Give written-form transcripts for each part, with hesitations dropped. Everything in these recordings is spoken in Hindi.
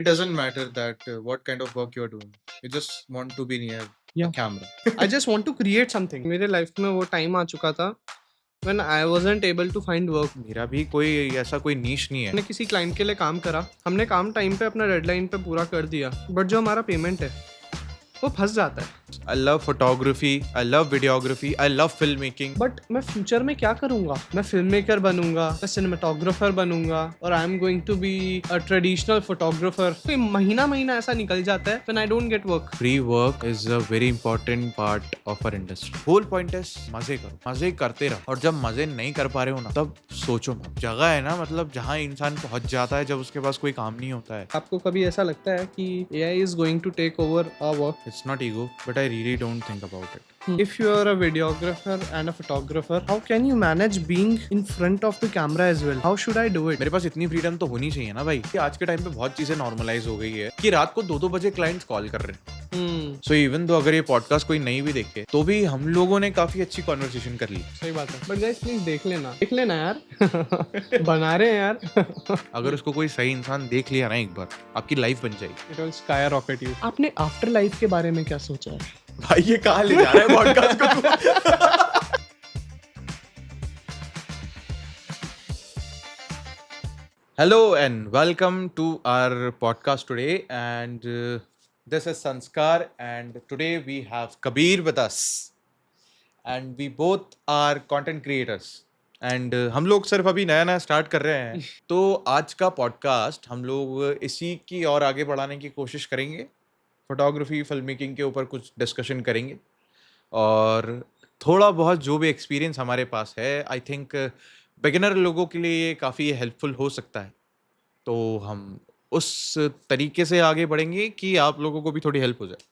It doesn't matter that what kind of work you're doing. You just want to be near a Yeah. camera. I just want to create something. मेरे लाइफ में वो टाइम आ चुका था when I wasn't able to find work. मेरा भी कोई ऐसा कोई नीश नहीं है. हमने किसी क्लाइंट के लिए काम करा, हमने काम टाइम पे अपना डेडलाइन पे पूरा कर दिया, बट जो हमारा पेमेंट है वो फंस जाता है. I love photography, I love videography, I love filmmaking. But मैं फ्यूचर में क्या करूंगा? मैं फिल्म मेकर बनूंगा, मैं सिनेमाटोग्राफर बनूंगा, और I am going to be a traditional photographer. तो महीना महीना ऐसा निकल जाता है when I don't get work. Free work is a very important part of our industry. Whole point is मजे करो, मजे करते रहो. और जब मजे नहीं कर पा रहे हो ना, तब सोचो मत. जगह है ना, मतलब जहाँ इंसान पहुंच जाता है जब उसके पास कोई काम नहीं होता है. आपको कभी ऐसा लगता है कि AI is going to take over our work? It's not ego, but I really don't think about it. If you are a videographer and a photographer, how can you manage being in front of the camera as well? How should I do it? मेरे पास इतनी फ्रीडम तो होनी चाहिए ना भाई. कि आज के टाइम पे बहुत चीजें नॉर्मलाइज हो गई है कि रात को 2-2 बजे क्लाइंट्स कॉल कर रहे हैं. सो इवन तो अगर ये पॉडकास्ट कोई नहीं भी देखे तो भी हम लोगों ने काफी अच्छी कॉन्वर्सेशन कर ली. सही बात है. बट गाइस प्लीज देख लेना यार. बना रहे हैं यार. अगर उसको कोई सही इंसान देख लिया ना एक बार, आपकी लाइफ बन जाएगी. It will skyrocket you. आपने आफ्टर लाइफ के बारे में क्या सोचा है? भाई ये कहाँ ले जा रहा है पॉडकास्ट को? Hello and welcome to our podcast today, and this is Sanskar, and today we have Kabir with us, and we both are content creators. And हम लोग सिर्फ अभी नया नया स्टार्ट कर रहे हैं. तो आज का पॉडकास्ट हम लोग इसी की और आगे बढ़ाने की कोशिश करेंगे. फोटोग्राफी फिल्म मेकिंग के ऊपर कुछ डिस्कशन करेंगे और थोड़ा बहुत जो भी एक्सपीरियंस हमारे पास है, आई थिंक बिगिनर लोगों के लिए ये काफ़ी हेल्पफुल हो सकता है. तो हम उस तरीके से आगे बढ़ेंगे कि आप लोगों को भी थोड़ी हेल्प हो जाए.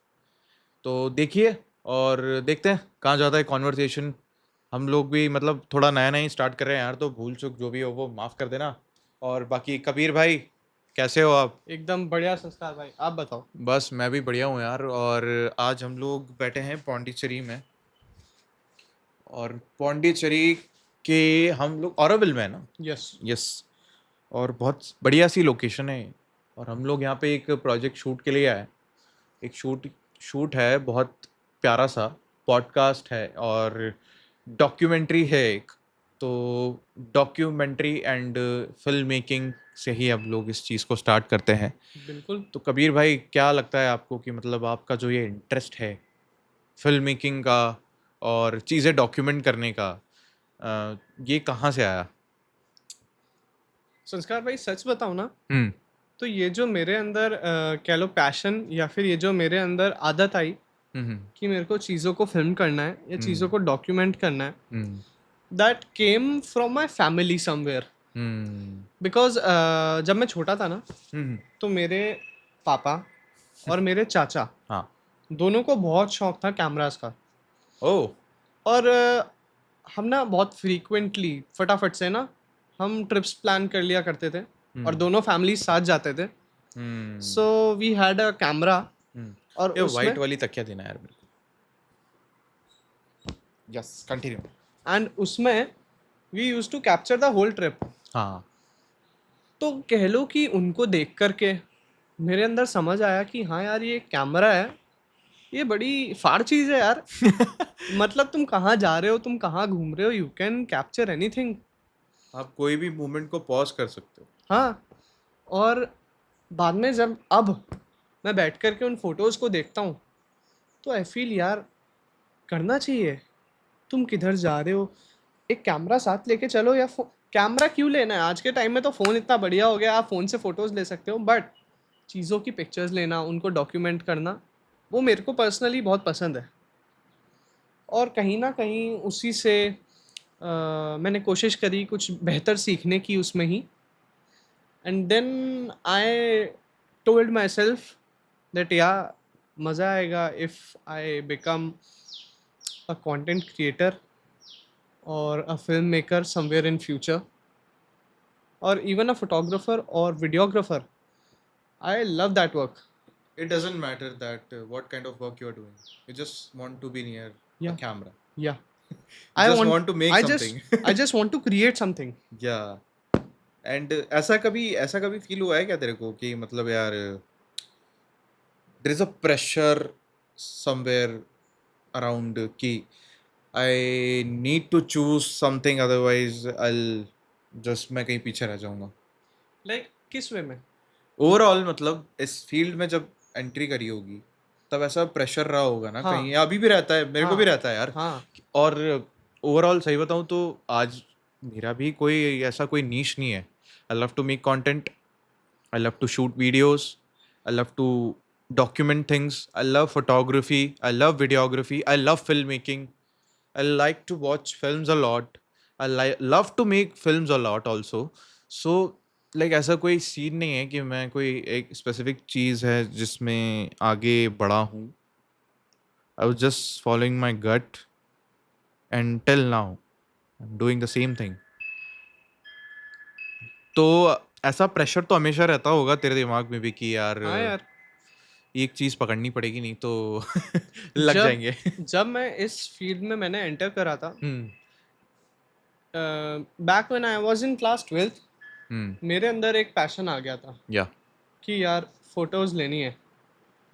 तो देखिए और देखते हैं कहाँ जाता है कॉन्वर्सेशन. हम लोग भी मतलब थोड़ा नया नया ही स्टार्ट कर रहे हैं यार, तो भूल चूक जो भी हो वो माफ़ कर देना. और बाकी कबीर भाई कैसे हो आप? एकदम बढ़िया संस्कार भाई, आप बताओ. बस मैं भी बढ़िया हूँ यार. और आज हम लोग बैठे हैं पौंडीचेरी में, और पौंडीचेरी के हम लोग ऑरोविल में है ना. यस. यस. और बहुत बढ़िया सी लोकेशन है. और हम लोग यहाँ पे एक प्रोजेक्ट शूट के लिए आए. एक शूट है, बहुत प्यारा सा पॉडकास्ट है और डॉक्यूमेंट्री है एक. तो डॉक्यूमेंट्री एंड फिल्म मेकिंग से ही हम लोग इस चीज़ को स्टार्ट करते हैं. बिल्कुल. तो कबीर भाई क्या लगता है आपको कि मतलब आपका जो ये इंटरेस्ट है फिल्म मेकिंग का और चीज़ें डॉक्यूमेंट करने का, ये कहाँ से आया? संस्कार भाई सच बताओ ना, हम्म. तो ये जो मेरे अंदर कह लो पैशन, या फिर ये जो मेरे अंदर आदत आई हम्म. कि मेरे को चीज़ों को फिल्म करना है या चीज़ों को डॉक्यूमेंट करना है, hmm. That came from my family somewhere. Hmm. Because जब मैं छोटा था ना, हम्म. तो मेरे पापा और मेरे चाचा हाँ. दोनों को बहुत शौक था कैमरास का. ओह. और हम ना बहुत फ्रीक्वेंटली फटाफट से ना हम ट्रिप्स प्लान कर लिया करते थे, और दोनों फैमिली साथ जाते थे. Hmm. So we had a camera. और ये उसमें वाइट वाली तकिया देना यार मेरे को. Yes, continue. एंड उसमें we use to capture the whole trip. हाँ. तो कह लो कि उनको देख करके मेरे अंदर समझ आया कि हाँ यार, ये कैमरा है, ये बड़ी फाड़ चीज़ है यार. मतलब तुम कहाँ जा रहे हो, तुम कहाँ घूम रहे हो, यू कैन कैप्चर एनीथिंग. आप कोई भी मोमेंट को पॉज कर सकते हो. हाँ. और बाद में जब अब मैं बैठ कर के उन फोटोज़ को देखता हूँ, तो आई फील यार करना चाहिए. तुम किधर जा रहे हो, एक कैमरा साथ लेके चलो. या कैमरा क्यों लेना है, आज के टाइम में तो फ़ोन इतना बढ़िया हो गया, आप फ़ोन से फ़ोटोज़ ले सकते हो. बट चीज़ों की पिक्चर्स लेना, उनको डॉक्यूमेंट करना, वो मेरे को पर्सनली बहुत पसंद है. और कहीं ना कहीं उसी से मैंने कोशिश करी कुछ बेहतर सीखने की उसमें ही. And then I told myself that या मज़ा आएगा if I become a content creator और a film maker somewhere in future, और इवन अ फोटोग्राफर और videographer. I love that work. It doesn't matter that what kind of work you're doing. You just want to be near a Yeah. camera. Yeah. You just want to make I something. just I just want to create something. Yeah. And ऐसा कभी फील हुआ है क्या तेरे को कि मतलब यार there is a pressure somewhere around कि I need to choose something otherwise I just मैं कहीं पीछे रह जाऊंगा? लाइक किस वे में? ओवरऑल मतलब इस फील्ड में जब एंट्री करी होगी तब ऐसा प्रेशर रहा होगा ना कहीं, हाँ, या अभी भी रहता है, मेरे को भी हाँ, रहता है यार। हाँ, और ओवरऑल सही बताऊं तो आज मेरा भी कोई ऐसा कोई नीश नहीं है। I love to make content, I love to shoot videos, I love to document things, I love photography, I love videography, I love filmmaking, I like to watch films a lot, love to make films a lot also. So like ऐसा कोई सीन नहीं है कि मैं कोई एक स्पेसिफिक चीज़ है जिसमें आगे बढ़ा हूँ। I was just following my gut and till now I am doing the same thing. तो ऐसा प्रेशर तो हमेशा रहता होगा तेरे दिमाग में भी कि यार हाँ यार। एक चीज़ पकड़नी पड़ेगी नहीं तो लग जब जाएंगे। जब मैं इस फील्ड में मैंने एंटर करा था, hmm. Back when I was in class 12th, hmm. मेरे अंदर एक पैशन आ गया था या। कि यार फोटोज़ लेनी है,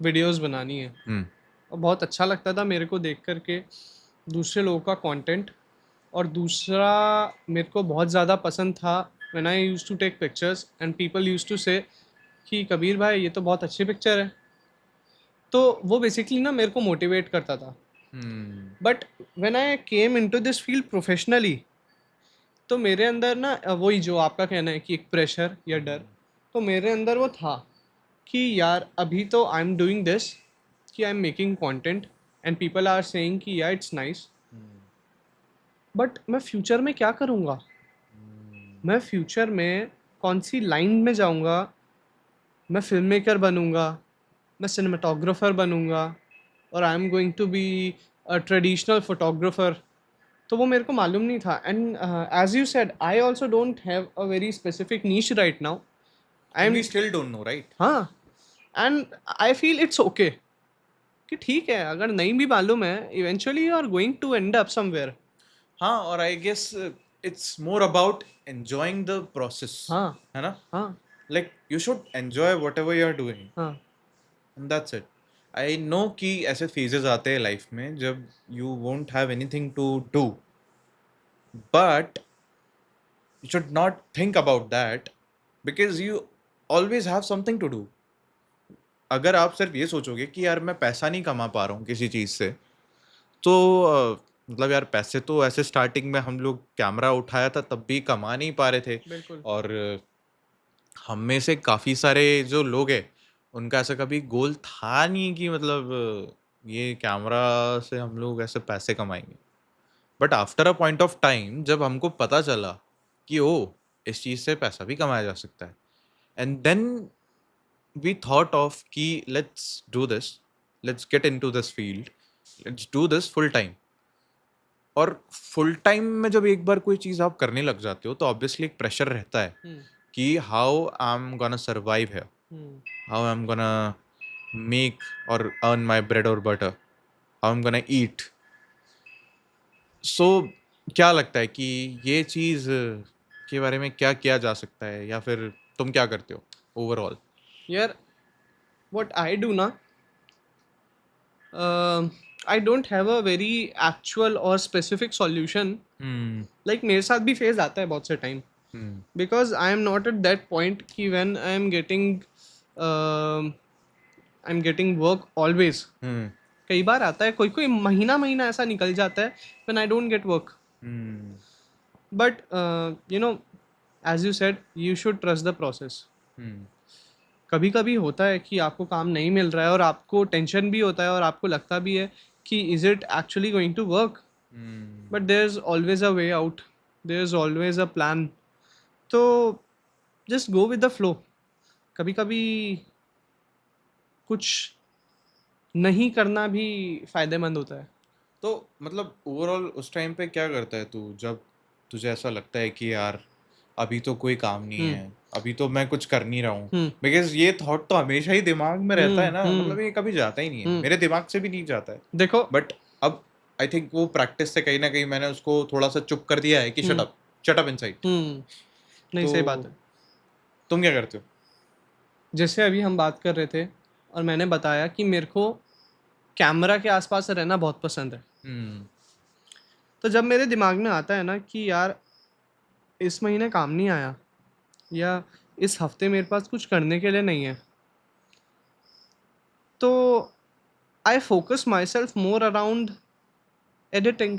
वीडियोस बनानी है। हम्म। और बहुत अच्छा लगता था मेरे को देख कर के दूसरे लोगों का कंटेंट। और दूसरा, मेरे को बहुत ज़्यादा पसंद था when I used to take pictures and people used to say कि कबीर भाई ये तो बहुत अच्छी पिक्चर है। तो वो बेसिकली ना मेरे को मोटिवेट करता था। Hmm. But when I came into this field professionally, तो मेरे अंदर ना वही जो आपका कहना है कि एक प्रेशर या डर, तो मेरे अंदर वो था कि यार अभी तो आई एम डूइंग दिस, कि I am making content and people are saying कि या इट्स नाइस, बट मैं फ्यूचर में क्या करूँगा? मैं फ्यूचर में कौन सी लाइन में जाऊँगा? मैं फिल्म मेकर बनूँगा, मैं सिनेमाटोग्राफर बनूँगा, और I am going to be a traditional photographer. तो वो मेरे को मालूम नहीं था। And as you said, I also don't have a very specific niche right now. I and am we still don't know, right? हाँ, and I feel it's okay कि ठीक है, अगर नहीं भी मालूम है, eventually you are going to end up somewhere. हाँ, और I guess it's more about enjoying the process, हाँ, है ना? हाँ, like you should enjoy whatever you are doing हाँ, and that's it. I know कि ऐसे फेजेस आते हैं लाइफ में जब you won't have anything to do, but you should not think about that because you always have something to do. अगर आप सिर्फ ये सोचोगे कि यार मैं पैसा नहीं कमा पा रहा हूँ किसी चीज़ से, तो मतलब यार पैसे तो ऐसे स्टार्टिंग में हम लोग कैमरा उठाया था तब भी कमा नहीं पा रहे थे। बिल्कुल। और हम में से काफ़ी सारे जो लोग हैं उनका ऐसा कभी गोल था नहीं कि मतलब ये कैमरा से हम लोग ऐसे पैसे कमाएंगे। But after a point of time जब हमको पता चला कि ओ इस चीज़ से पैसा भी कमाया जा सकता है, and then we thought of कि let's do this, let's get into this field, let's do this full time. और फुल टाइम में जब एक बार कोई चीज़ आप करने लग जाते हो तो ऑब्वियसली एक प्रेशर रहता है हम्म, कि how I am gonna survive है, hmm, how I am gonna make और अर्न माई ब्रेड और butter, how I am gonna eat. So क्या लगता है कि ये चीज़ के बारे में क्या किया जा सकता है, या फिर तुम क्या करते हो ओवरऑल? यार व्हाट आई डू ना, I don't have a very actual और स्पेसिफिक सॉल्यूशन। हम्म। लाइक मेरे साथ भी फेज आता है बहुत से time, hmm. Because I am not at that point कि when I am getting work always. Hmm. कई बार आता है, कोई कोई महीना महीना ऐसा निकल जाता है when I don't get work. Hmm. But you know, as you said, you should trust the process. Hmm. कभी कभी होता है कि आपको काम नहीं मिल रहा है और आपको टेंशन भी होता है और आपको लगता भी है कि is it actually going to work, but hmm. There is always a way out, there is always a plan. तो just go with the flow. कभी कभी कुछ नहीं करना भी फायदेमंद होता है। तो मतलब ओवरऑल उस टाइम पे क्या करता है तू जब तुझे ऐसा लगता है कि यार अभी तो कोई काम नहीं हम्म, है, अभी तो मैं कुछ कर नहीं रहा हूँ? हम्म, बिकॉज ये थॉट तो हमेशा ही दिमाग में रहता है ना, हम्म, मतलब ये कभी जाता ही नहीं है, हम्म। मेरे दिमाग से भी नहीं जाता है। देखो। बट अब आई थिंक वो प्रैक्टिस से कहीं ना कहीं मैंने उसको थोड़ा सा चुप कर दिया है कि हम्म, शट अप इनसाइड। हम्म। नहीं, तो सही बात है। तुम क्या करते हो? जैसे अभी हम बात कर रहे थे और मैंने बताया कि मेरे को कैमरा के आसपास रहना बहुत पसंद है। हम्म। तो जब मेरे दिमाग में आता है ना कि यार इस महीने काम नहीं आया, या इस हफ्ते मेरे पास कुछ करने के लिए नहीं है, तो I focus myself more around editing.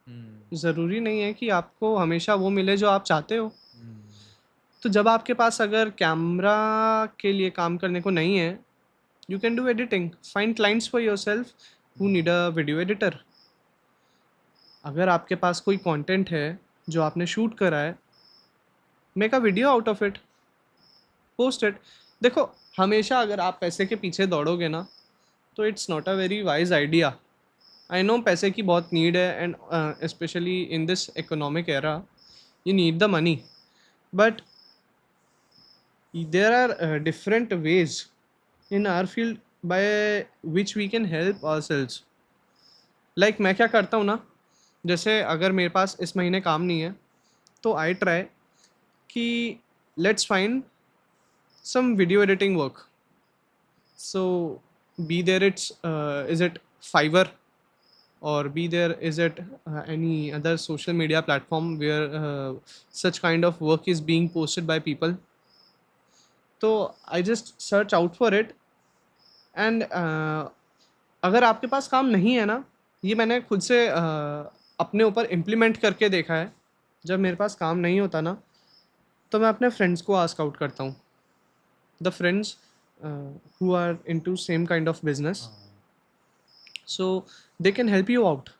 Hmm. ज़रूरी नहीं है कि आपको हमेशा वो मिले जो आप चाहते हो। हम्म। तो जब आपके पास अगर कैमरा के लिए काम करने को नहीं है, you can do editing, find clients for your self who need a video editor. अगर आपके पास कोई कंटेंट है जो आपने शूट करा है, make a video out of it, post it. देखो, हमेशा अगर आप पैसे के पीछे दौड़ोगे ना, तो it's not a very wise idea. I know पैसे की बहुत नीड है, and specially in this economic era you need the money, but there are different ways in our field by which we can help ourselves. Like मैं क्या करता हूँ ना, जैसे अगर मेरे पास इस महीने काम नहीं है, तो आई ट्राई कि let's find some video editing work. So be there it's is it Fiverr, or be there is it any other social media platform where such kind of work is being posted by people. तो I just search out for it, and अगर आपके पास काम नहीं है ना, ये मैंने खुद से अपने ऊपर इम्प्लीमेंट करके देखा है। जब मेरे पास काम नहीं होता ना, तो मैं अपने फ्रेंड्स को आस्क आउट करता हूँ, the friends who are into same kind of business, so they can help you out.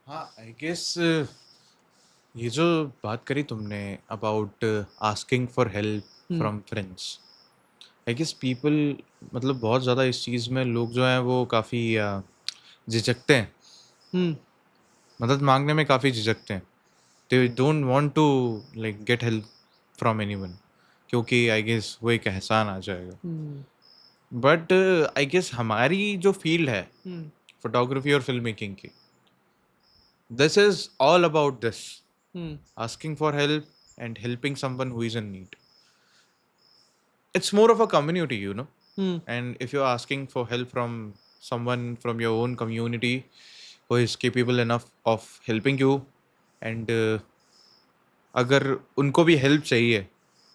हाँ, आई गेस ये जो बात करी तुमने about asking for help hmm. From friends, I guess people मतलब बहुत ज़्यादा इस चीज़ में लोग जो हैं वो काफ़ी झिझकते हैं, हम्म. मदद मांगने में काफ़ी झिझकते हैं. They don't want to like get help from anyone, क्योंकि आई गेस वो एक एहसान आ जाएगा. हम्म. बट आई गेस हमारी जो फील्ड है हम्म. फोटोग्राफी और फिल्म मेकिंग की, this is all about this, hmm. asking for help and helping someone who is in need. It's more of a community, you know. Hmm. And if you're asking for help from someone from your own community who is capable enough of helping you, and अगर उनको भी हेल्प चाहिए,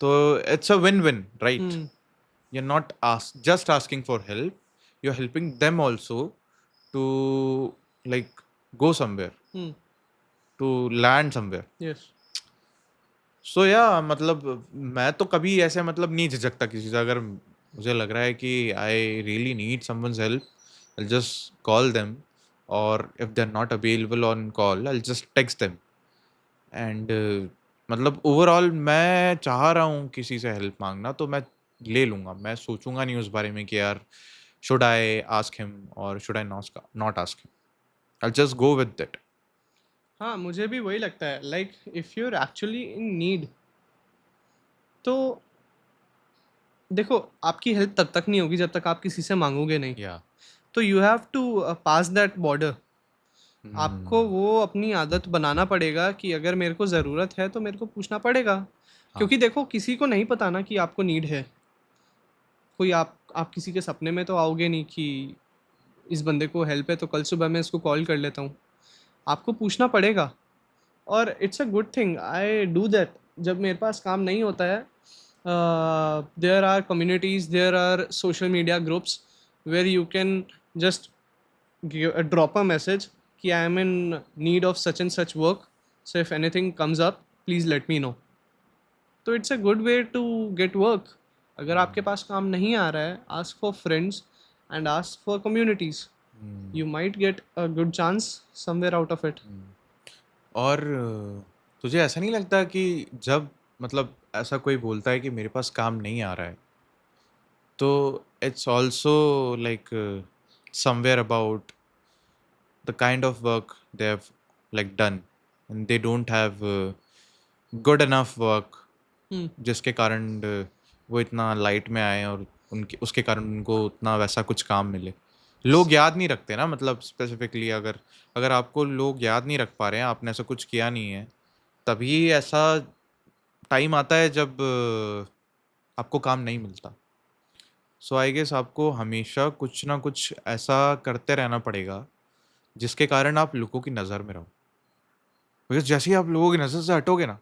तो it's a win win, right? Hmm. You're not just asking for help, you're helping them also to like go somewhere, hmm. to land somewhere. Yes. So या मतलब मैं तो कभी ऐसे मतलब नहीं झिझकता किसी से. अगर मुझे लग रहा है कि I really need someone's help, I just call them, और if they are not available on call I just text them. And मतलब ओवरऑल मैं चाह रहा हूँ किसी से हेल्प मांगना, तो मैं ले लूँगा. मैं सोचूंगा नहीं उस बारे में कि यार शुड आई आस्क हिम और should I not ask him. I just go with that. हाँ, मुझे भी वही लगता है. Like if you are actually in need, तो देखो, आपकी हेल्प तब तक नहीं होगी जब तक आप किसी से मांगोगे नहीं. या तो you have to pass that border. आपको वो अपनी आदत बनाना पड़ेगा कि अगर मेरे को ज़रूरत है तो मेरे को पूछना पड़ेगा. हाँ. क्योंकि देखो, किसी को नहीं पता ना कि आपको नीड है. कोई आप किसी के सपने में तो आओगे नहीं कि इस बंदे को हेल्प है तो कल सुबह मैं इसको कॉल कर लेता हूँ. आपको पूछना पड़ेगा. और it's a good thing, I do that. जब मेरे पास काम नहीं होता है, there are communities, there are social media groups where you can just drop a message कि I am in need of such and such work, so if anything comes up please let me know. तो it's a good way to get work. अगर आपके पास काम नहीं आ रहा है, ask for friends and ask for communities. You might get a good chance somewhere out of it. और तुझे ऐसा नहीं लगता कि जब मतलब ऐसा कोई बोलता है कि मेरे पास काम नहीं आ रहा है, तो it's also like somewhere about the kind of work they have like done, and they don't have good enough work, Hmm. जिसके कारण वो इतना लाइट में आए और उनके उसके कारण उनको उतना वैसा कुछ काम मिले. लोग याद नहीं रखते ना, मतलब स्पेसिफिकली अगर अगर आपको लोग याद नहीं रख पा रहे हैं, आपने ऐसा कुछ किया नहीं है, तभी ऐसा टाइम आता है जब आपको काम नहीं मिलता। सो आई गेस आपको हमेशा कुछ ना कुछ ऐसा करते रहना पड़ेगा जिसके कारण आप लोगों की नज़र में रहो। बिकॉज़ जैसे ही आप लोगों की नज़र से हटोगे ना,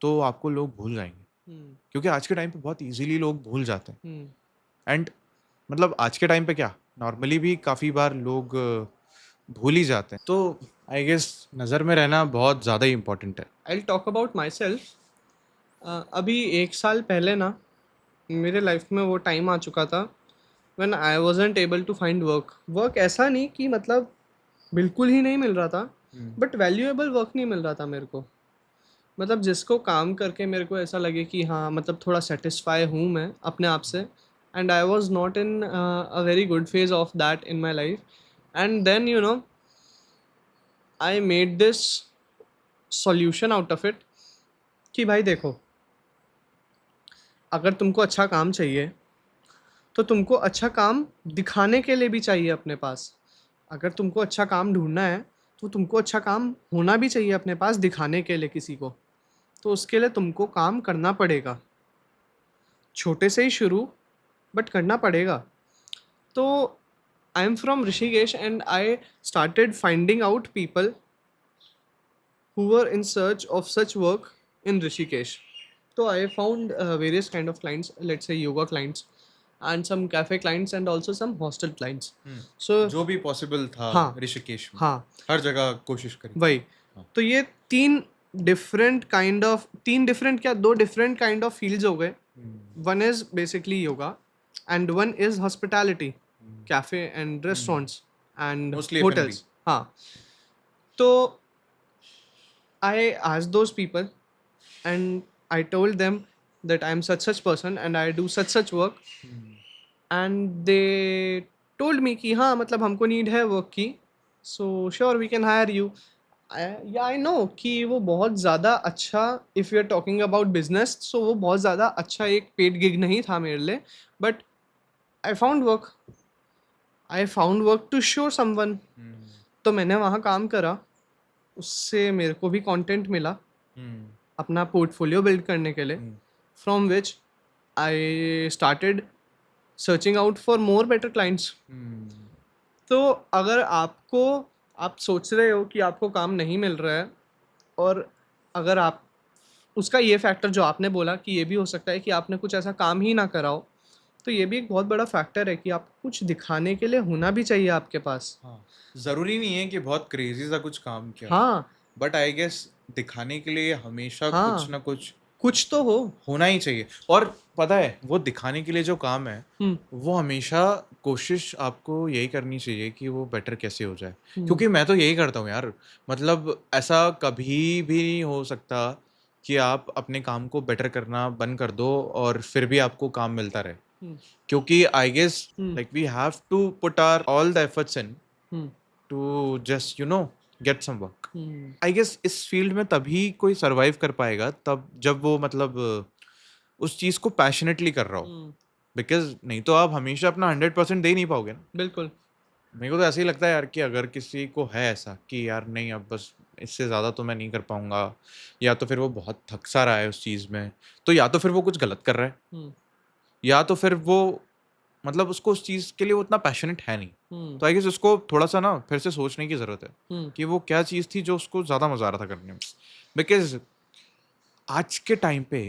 तो आपको लोग भूल जाएँगे। हुँ, क्योंकि आज के टाइम पे बहुत ईज़िली लोग भूल जाते हैं। हुँ, एंड मतलब आज के टाइम पे क्या, नॉर्मली भी काफ़ी बार लोग भूल ही जाते हैं। तो आई गेस नज़र में रहना बहुत ज़्यादा ही इम्पोर्टेंट है। I will talk about my self. अभी 1 साल पहले ना मेरे लाइफ में वो टाइम आ चुका था when I wasn't able to find work. Work ऐसा नहीं कि मतलब बिल्कुल ही नहीं मिल रहा था, हुँ, बट वैल्यूएबल वर्क नहीं मिल रहा था मेरे को। मतलब जिसको काम करके मेरे को ऐसा लगे कि हाँ, मतलब थोड़ा सैटिस्फाई हूँ मैं अपने आप से। And I was not in a very good phase of that in my life. And then I made this solution out of it कि भाई देखो, अगर तुमको अच्छा काम चाहिए तो तुमको अच्छा काम दिखाने के लिए भी चाहिए अपने पास। अगर तुमको अच्छा काम ढूँढना है, तो तुमको अच्छा काम होना भी चाहिए अपने पास दिखाने के लिए किसी को। तो उसके लिए तुमको काम करना पड़ेगा। छोटे से ही शुरू, बट करना पड़ेगा। तो I am from Rishikesh and I started finding out people who were in search of such work in Rishikesh. So I found various kind of clients, let's say yoga clients, and some cafe clients, and also some hostel clients. Hmm. So जो भी पॉसिबल था हाँ, ऋषिकेश में, हाँ, हर जगह कोशिश करी। वही। हाँ। तो ये तीन डिफरेंट क्या, दो डिफरेंट काइंड ऑफ फील्ड्स हो गए। Hmm, one is basically yoga and one is hospitality, hmm, cafe and hmm. Restaurants and mostly एफ&बी। होटल्स। हाँ, तो I asked those people and I told them that I'm such person and I do such work, hmm, and they told me कि हाँ, मतलब हमको नीड है वर्क की, so sure we can hire you. Yeah, I know कि वो बहुत ज़्यादा अच्छा, if you are talking about business, so वो बहुत ज़्यादा अच्छा एक paid gig नहीं था मेरे लिए, but I found work. I found work to show someone. हुँ, तो मैंने वहाँ काम करा, उससे मेरे को भी कंटेंट मिला हुँ, अपना पोर्टफोलियो बिल्ड करने के लिए, hmm, from which I started searching out for more better clients. Hmm, तो अगर आप सोच रहे हो कि आपको काम नहीं मिल रहा है, और अगर आप उसका ये फैक्टर जो आपने बोला कि ये भी हो सकता है कि आपने कुछ ऐसा काम ही ना करा हो, तो ये भी एक बहुत बड़ा फैक्टर है कि आपको कुछ दिखाने के लिए होना भी चाहिए आपके पास। हाँ। ज़रूरी नहीं है कि बहुत क्रेज़ी सा कुछ काम किया हो, हाँ, बट आई गेस दिखाने के लिए हमेशा कुछ हाँ, ना कुछ कुछ तो हो। होना ही चाहिए। और पता है, वो दिखाने के लिए जो काम है, हुँ, वो हमेशा कोशिश आपको यही करनी चाहिए कि वो बेटर कैसे हो जाए। हुँ, क्योंकि मैं तो यही करता हूँ यार, मतलब ऐसा कभी भी नहीं हो सकता कि आप अपने काम को बेटर करना बंद कर दो और फिर भी आपको काम मिलता रहे। हुँ, क्योंकि I guess hmm, like we have to put our all the efforts in hmm, to just get some work. Hmm, I guess इस फील्ड में तभी कोई सर्वाइव कर पाएगा तब जब वो मतलब उस चीज़ को पैशनेटली कर रहा हो। हुँ, बिकॉज़ नहीं तो आप हमेशा अपना 100% दे ही नहीं पाओगे ना। बिल्कुल। मेरे को तो ऐसे ही लगता है यार कि अगर किसी को है ऐसा कि यार नहीं, अब बस इससे ज़्यादा तो मैं नहीं कर पाऊँगा, या तो फिर वो बहुत थक सा रहा है उस चीज़ में, तो या तो फिर वो कुछ गलत कर रहा है, हुँ, या तो फिर वो मतलब उसको उस चीज़ के लिए वो उतना पैशनेट है नहीं। हुँ, तो आई गेस उसको थोड़ा-सा ना फिर से सोचने की ज़रूरत है हुँ, कि वो क्या चीज़ थी जो उसको ज़्यादा मज़ा आ रहा था करने में। बिकॉज़ आज के टाइम पे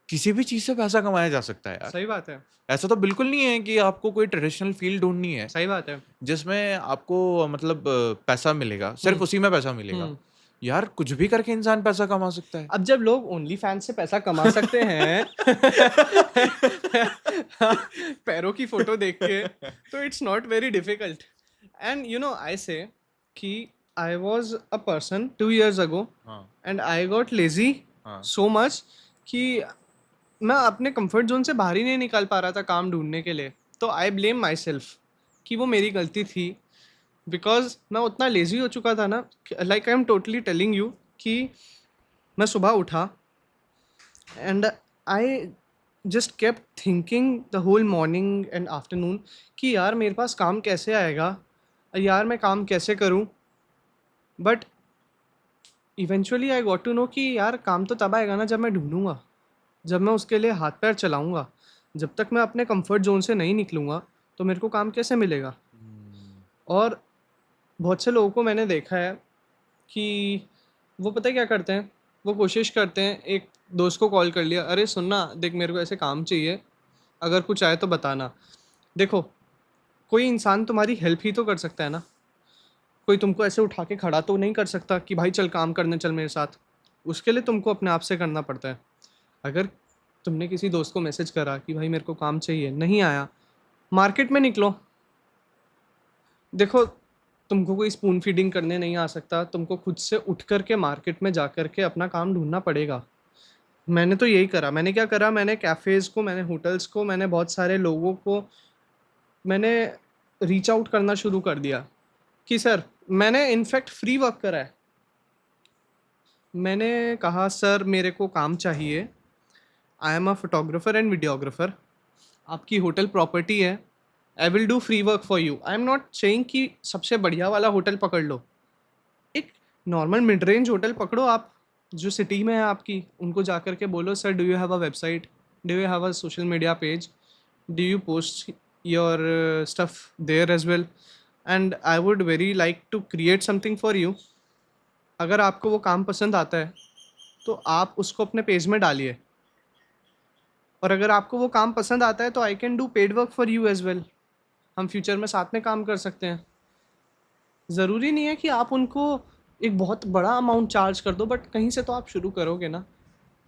किसी भी चीज़ से पैसा कमाया जा सकता है यार। सही बात है, ऐसा तो बिल्कुल नहीं है कि आपको कोई ट्रेडिशनल फ़ील्ड ढूँढनी है, सही बात है। जिसमें आपको मतलब पैसा मिलेगा, हुँ, सिर्फ़ उसी में पैसा मिलेगा। हुँ। यार कुछ भी करके इंसान पैसा कमा सकता है। अब जब लोग ओनली फैन्स से पैसा कमा सकते हैं पैरों की फ़ोटो देख के, तो it's not very difficult. And I से कि I was a person 2 years ago हाँ, एंड आई गॉट लेज़ी हाँ। सो मच कि मैं अपने कंफर्ट ज़ोन से बाहर ही नहीं निकल पा रहा था काम ढूँढने के लिए। तो आई ब्लेम माई सेल्फ कि वो मेरी गलती थी, बिकॉज़ मैं उतना लेज़ी हो चुका था ना, like I am totally telling you कि मैं सुबह उठा and I just kept thinking the whole morning and afternoon कि यार मेरे पास काम कैसे आएगा, यार मैं काम कैसे करूं। But eventually I got to know कि यार काम तो तब आएगा ना जब मैं ढूंढूंगा। जब मैं उसके लिए हाथ पैर चलाऊंगा, जब तक मैं अपने कंफर्ट जोन से नहीं निकलूंगा, तो मेरे को काम कैसे मिलेगा? और बहुत से लोगों को मैंने देखा है कि वो पता है क्या करते हैं, वो कोशिश करते हैं, एक दोस्त को कॉल कर लिया, अरे सुनना देख मेरे को ऐसे काम चाहिए, अगर कुछ आए तो बताना। देखो, कोई इंसान तुम्हारी हेल्प ही तो कर सकता है ना, कोई तुमको ऐसे उठा के खड़ा तो नहीं कर सकता कि भाई चल काम करने चल मेरे साथ। उसके लिए तुमको अपने आप से करना पड़ता है। अगर तुमने किसी दोस्त को मैसेज करा कि भाई मेरे को काम चाहिए, नहीं आया, मार्केट में निकलो। देखो, तुमको कोई स्पून फीडिंग करने नहीं आ सकता, तुमको खुद से उठ कर के मार्केट में जा कर के अपना काम ढूंढना पड़ेगा। मैंने तो यही करा। मैंने क्या करा, मैंने कैफ़ेज़ को, मैंने होटल्स को, मैंने बहुत सारे लोगों को मैंने रीच आउट करना शुरू कर दिया कि सर, मैंने इनफैक्ट फ्री वर्क करा है। मैंने कहा सर मेरे को काम चाहिए, I am a photographer and videographer, आपकी होटल प्रॉपर्टी है, I will do free work for you. I am not saying कि सबसे बढ़िया वाला होटल पकड़ लो, एक नॉर्मल मिड रेंज होटल पकड़ो आप, जो सिटी में है आपकी, उनको जा कर के बोलो sir do you have a website, do you have a social media page, do you post your stuff there as well, and I would very like to create something for you. अगर आपको वो काम पसंद आता है तो आप उसको अपने पेज में डालिए, और अगर आपको वो काम पसंद आता है तो I can do paid work for you as well. हम फ्यूचर में साथ में काम कर सकते हैं। ज़रूरी नहीं है कि आप उनको एक बहुत बड़ा अमाउंट चार्ज कर दो, बट कहीं से तो आप शुरू करोगे ना।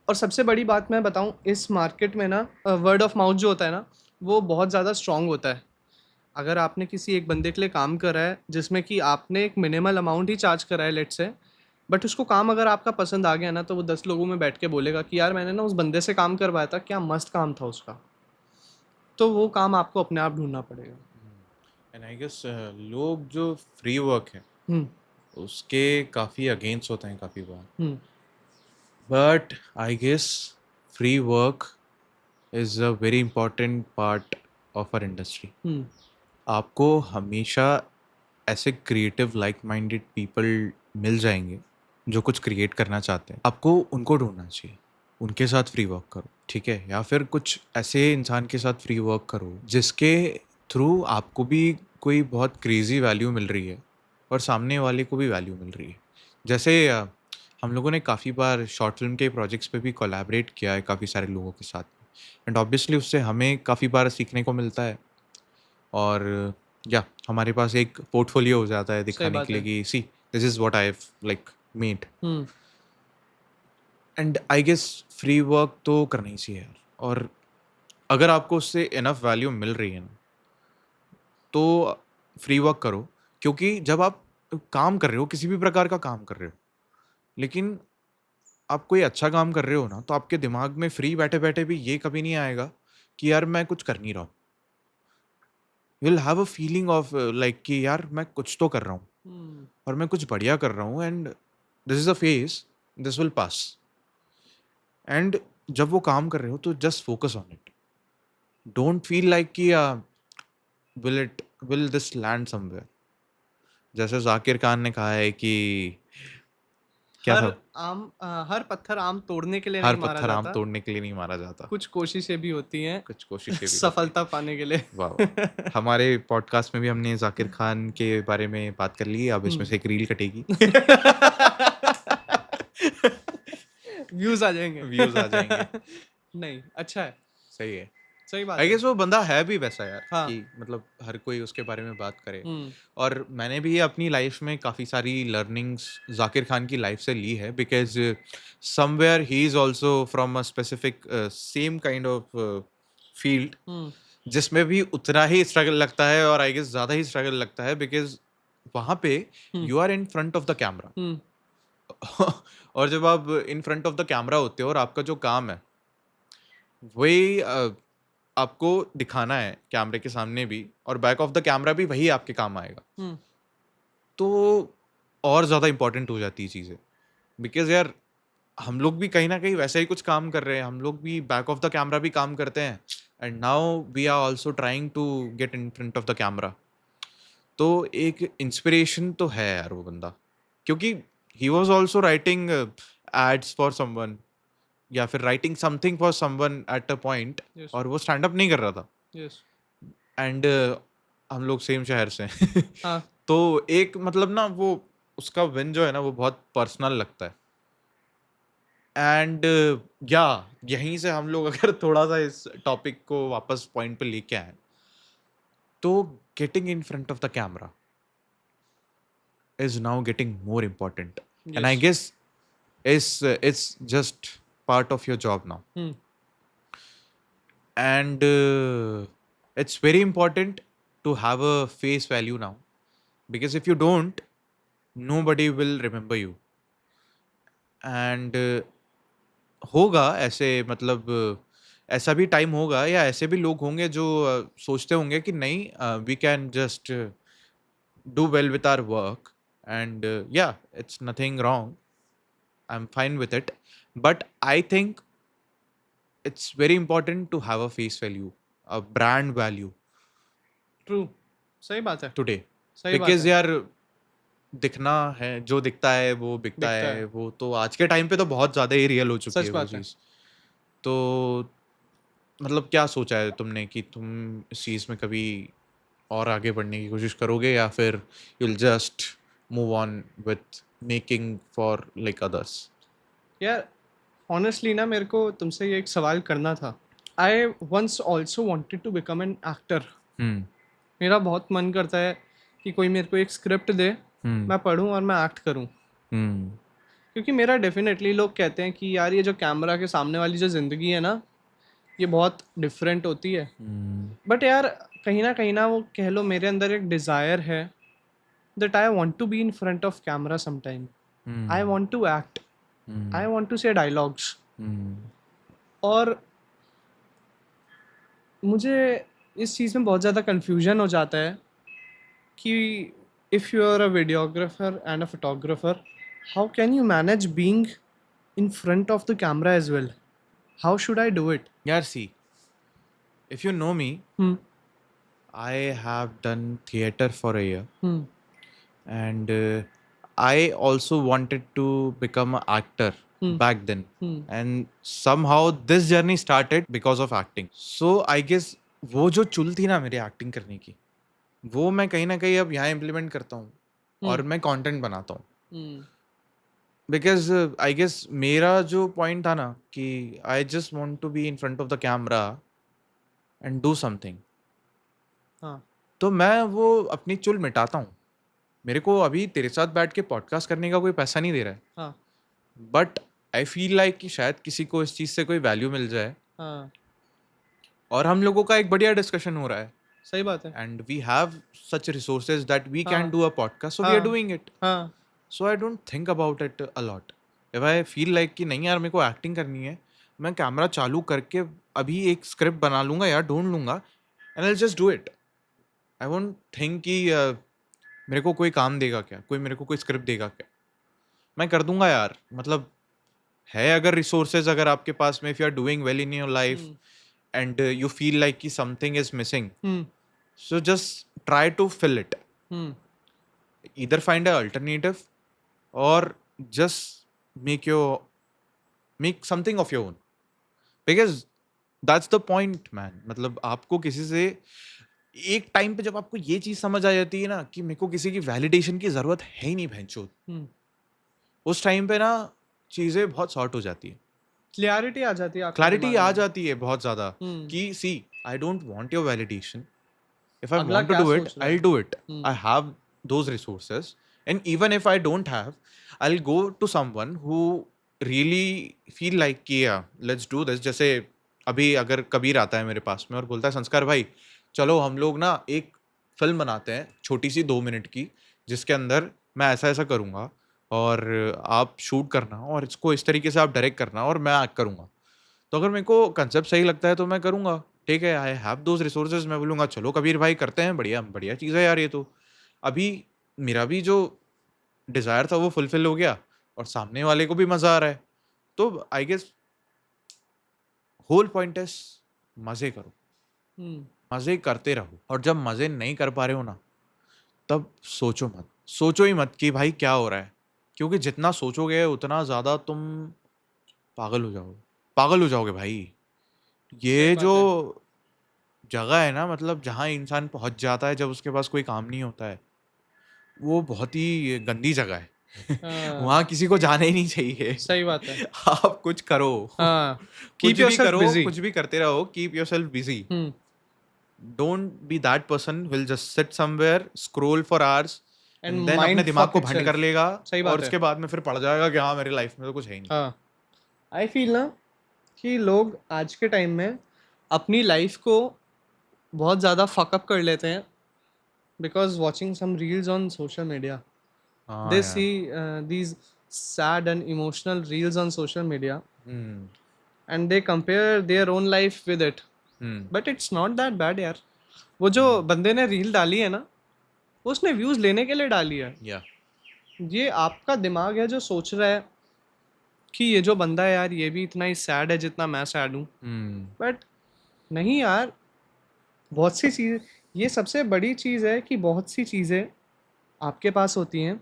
और सबसे बड़ी बात मैं बताऊं, इस मार्केट में ना वर्ड ऑफ माउथ जो होता है ना, वो बहुत ज़्यादा स्ट्रॉन्ग होता है। अगर आपने किसी एक बंदे के लिए काम करा है जिसमें कि आपने एक मिनिमल अमाउंट ही चार्ज करा है लेट से, बट उसको काम अगर आपका पसंद आ गया ना, तो वो 10 लोगों में बैठ के बोलेगा कि यार मैंने ना उस बंदे से काम करवाया था, क्या मस्त काम था उसका। तो वो काम आपको अपने आप ढूंढना पड़ेगा। एंड आई गेस लोग जो फ्री वर्क है हम्म। उसके काफ़ी अगेंस्ट होते हैं काफ़ी बार, hmm. But I guess free work is a very important part of our industry. Hmm. आपको हमेशा ऐसे क्रिएटिव लाइक माइंडेड पीपल मिल जाएंगे जो कुछ क्रिएट करना चाहते हैं। आपको उनको ढूंढना चाहिए, उनके साथ फ्री वर्क करो, ठीक है? या फिर कुछ ऐसे इंसान के साथ फ्री वर्क करो जिसके थ्रू आपको भी कोई बहुत क्रेजी वैल्यू मिल रही है और सामने वाले को भी वैल्यू मिल रही है। जैसे हम लोगों ने काफ़ी बार शॉर्ट फिल्म के प्रोजेक्ट्स पे भी कोलैबोरेट किया है काफ़ी सारे लोगों के साथ, एंड ऑब्वियसली उससे हमें काफ़ी बार सीखने को मिलता है। और या हमारे पास एक पोर्टफोलियो हो जाता है सही दिखाने बात के लिए है। कि see this is what I have like made. Hmm. And I guess free work तो करना ही चाहिए यार। और अगर आपको उससे इनफ वैल्यू मिल रही है ना, तो फ्री वर्क करो। क्योंकि जब आप काम कर रहे हो, किसी भी प्रकार का काम कर रहे हो, लेकिन आप कोई अच्छा काम कर रहे हो ना, तो आपके दिमाग में फ्री बैठे बैठे भी ये कभी नहीं आएगा कि यार मैं कुछ कर नहीं रहा हूँ। You will have a feeling of like कि यार मैं कुछ तो कर रहा हूँ हम्म। और मैं कुछ बढ़िया कर रहा हूँ, and this is a phase, this will pass. And जब वो काम कर रहे हो तो just focus on it. Don't feel like कि विल दिस लैंड समवेयर। जैसे जाकिर खान ने कहा है कि क्या हर था, हर पत्थर आम तोड़ने के लिए हर नहीं मारा पत्थर आम जाता, तोड़ने के लिए नहीं मारा जाता, कुछ कोशिशें भी होती हैं कुछ कोशिशें भी होती हैं। सफलता पाने के लिए। वाह वाह। हमारे पॉडकास्ट में भी हमने जाकिर खान के बारे में बात कर ली, अब इसमें हम्म। से एक रील कटेगी। व्यूज आ जाएंगे। व्यूज आ जाएंगे। नहीं, अच्छा है। सही है। सही बात आई है। गेस वो बंदा है भी वैसा यार हाँ। कि मतलब हर कोई उसके बारे में बात करे। हम्म। और मैंने भी अपनी लाइफ में काफ़ी सारी लर्निंग्स जाकिर खान की लाइफ से ली है, बिकॉज समवेयर ही is also from a specific same kind of field, hmm. जिसमें भी उतना ही स्ट्रगल लगता है और आई गेस ज़्यादा ही स्ट्रगल लगता है, बिकॉज वहाँ पे hmm. You are in front of the camera. Hmm. और जब आप in front of the camera होते हो और आपका जो काम है वही आपको दिखाना है कैमरे के सामने भी, और बैक ऑफ द कैमरा भी वही आपके काम आएगा, हम्म। तो और ज़्यादा इंपॉर्टेंट हो जाती है चीज़ें। बिकॉज यार हम लोग भी कहीं ना कहीं वैसे ही कुछ काम कर रहे हैं, हम लोग भी बैक ऑफ द कैमरा भी काम करते हैं, and now we are also trying to get in front of the camera. तो एक इंस्पिरेशन तो है यार वो बंदा, क्योंकि he was also writing ads for someone या फिर writing something for someone at a point, yes, और वो स्टैंड अप नहीं कर रहा था, यस। एंड हम लोग सेम शहर से हैं। हाँ, तो एक मतलब ना वो उसका विन जो है ना वो बहुत पर्सनल लगता है, एंड या यहीं से हम लोग अगर थोड़ा सा इस टॉपिक को वापस पॉइंट पे लेके आए, तो getting in front of the camera is now getting more important, and I yes. guess it's just part of your job now, hmm, and it's very important to have a face value now, because if you don't, nobody will remember you, and होगा ऐसे मतलब ऐसा भी टाइम होगा या ऐसे भी लोग होंगे जो सोचते होंगे कि नहीं, we can just do well with our work, and yeah, it's nothing wrong, I'm fine with it, but I think it's very important to have a face value, a brand value true. सही बात है, today, सही बात because है। यार दिखना है, जो दिखता है वो बिकता दिखता है, है, वो तो आज के टाइम पे तो बहुत ज़्यादा ही रियल हो चुकी सच है वो बात है। चीज़। तो मतलब क्या सोचा है तुमने कि तुम इस चीज़ में कभी और आगे बढ़ने की कोशिश करोगे, या फिर you'll just move on with making for like others? यार ऑनेस्टली ना मेरे को तुमसे ये एक सवाल करना था। I once also wanted to become an actor. Hmm. मेरा बहुत मन करता है कि कोई मेरे को एक स्क्रिप्ट दे, Hmm. मैं पढूँ और मैं एक्ट करूँ। Hmm. क्योंकि मेरा डेफ़िनेटली लोग कहते हैं कि यार ये जो कैमरा के सामने वाली जो ज़िंदगी है ना, ये बहुत डिफरेंट होती है। Hmm. बट यार कहीं न वो कह लो मेरे अंदर एक डिज़ायर है that I want to be in front of camera sometime. I Hmm. Want to act, I Hmm. Want to say dialogues. Hmm. और मुझे इस चीज़ में बहुत ज़्यादा कन्फ्यूजन हो जाता है कि if you are a videographer and a photographer, how can you manage being in front of the camera as well? How should I do it? Yeah, see, if you know me, hmm, I have done theater for a year, hmm, and I also wanted to become an actor hmm, back then. Hmm, And somehow this journey started because of acting. So I guess वो जो चुल थी ना मेरी एक्टिंग करने की, वो मैं कहीं ना कहीं अब यहाँ इम्प्लीमेंट करता हूँ, और हम्म, मैं कंटेंट बनाता हूँ। हम्म, बिकॉज आई गेस मेरा जो पॉइंट था ना कि I just want to be in front of the camera and do something, हाँ, तो मैं वो अपनी चुल मिटाता हूँ। मेरे को अभी तेरे साथ बैठ के पॉडकास्ट करने का कोई पैसा नहीं दे रहा है, हाँ, बट आई फील लाइक कि शायद किसी को इस चीज़ से कोई वैल्यू मिल जाए, हाँ, और हम लोगों का एक बढ़िया डिस्कशन हो रहा है, सही बात है। And we have such resources that we can हाँ, do a podcast, so we are हाँ, डूइंग इट। हाँ, so I don't think about it a lot. If I feel like कि नहीं यार मेरे को एक्टिंग करनी है, मैं कैमरा चालू करके अभी एक स्क्रिप्ट बना लूंगा या ढूंढ लूंगा, and I just do it. I won't think कि मेरे को कोई काम देगा क्या, कोई मेरे को कोई स्क्रिप्ट देगा क्या, मैं कर दूंगा यार। मतलब है अगर रिसोर्सेज अगर आपके पास में, if you are doing well in your life hmm, and you feel like कि something is missing, hmm, so just try to fill it. Hmm, Either find an alternative, or just make something of your own, because that's the point man। मतलब आपको किसी से एक टाइम पे जब आपको ये चीज समझ आ जाती है ना कि मेरे को किसी की वैलिडेशन की जरूरत है ही नहीं भैंचो, हम्म। उस टाइम पे ना चीजें बहुत सॉर्ट हो जाती है, क्लैरिटी आ जाती है आपके क्लैरिटी दिमाग आ में। जाती है बहुत ज्यादा हम्म, कि see I don't want your validation, if I अगला want to क्या do it, सोच रहा है। I'll do it. I hmm, have those resources, and even if I don't have, I'll go to someone who really feel like कि yeah, let's do this। जैसे अभी अगर कबीर आता है मेरे पास में और बोलता है संस्कार भाई चलो हम लोग ना एक फिल्म बनाते हैं छोटी सी 2 मिनट की, जिसके अंदर मैं ऐसा ऐसा करूँगा, और आप शूट करना और इसको इस तरीके से आप डायरेक्ट करना और मैं एक्ट करूँगा। तो अगर मेरे को कंसेप्ट सही लगता है तो मैं करूँगा, ठीक है, आई हैव दोज़ रिसोर्सेज़, मैं बोलूँगा चलो कबीर भाई करते हैं, बढ़िया बढ़िया चीज़ है यार ये तो। अभी मेरा भी जो डिज़ायर था वो फुलफ़िल हो गया, और सामने वाले को भी मज़ा आ रहा है। तो I guess whole point is मज़े करो, हम्म, मज़े करते रहो, और जब मज़े नहीं कर पा रहे हो ना, तब सोचो मत। सोचो ही मत कि भाई क्या हो रहा है, क्योंकि जितना सोचोगे उतना ज़्यादा तुम पागल हो जाओगे। पागल हो जाओगे भाई। सही ये बात जो है। जगह है ना, मतलब जहाँ इंसान पहुंच जाता है जब उसके पास कोई काम नहीं होता है, वो बहुत ही गंदी जगह है। हाँ, वहां किसी को जाना ही नहीं चाहिए। सही बात है। आप कुछ करो, हाँ, कीप कुछ भी योरसेल्फ करो, बिजी। कुछ भी करते रहो, keep yourself busy. Hmm, don't be that person will just sit somewhere, scroll for hours, and and then अपने माइंड दिमाग फक को भंड कर इटसेल्फ। लेगा। सही और बात है। उसके बाद में फिर पड़ जाएगा कि हाँ, मेरी लाइफ में तो कुछ है ही नहीं। हाँ, आई फ़ील ना कि लोग आज के टाइम में अपनी लाइफ़ को बहुत ज़्यादा फ़क अप कर लेते हैं because watching some reels on social media. हाँ They यार। see these sad and emotional reels on social media hmm. and they compare their own life with it. Hmm. But it's not that bad यार। वो जो हम्म। बंदे ने रील डाली है ना, वो उसने व्यूज़ लेने के लिए डाली है। या। ये आपका दिमाग है जो सोच रहा है कि ये जो बंदा है यार, ये भी इतना ही सैड है जितना मैं सैड हूँ। हम्म। बट नहीं यार, बहुत सी चीज़, ये सबसे बड़ी चीज़ है कि बहुत सी चीज़ें आपके पास होती हैं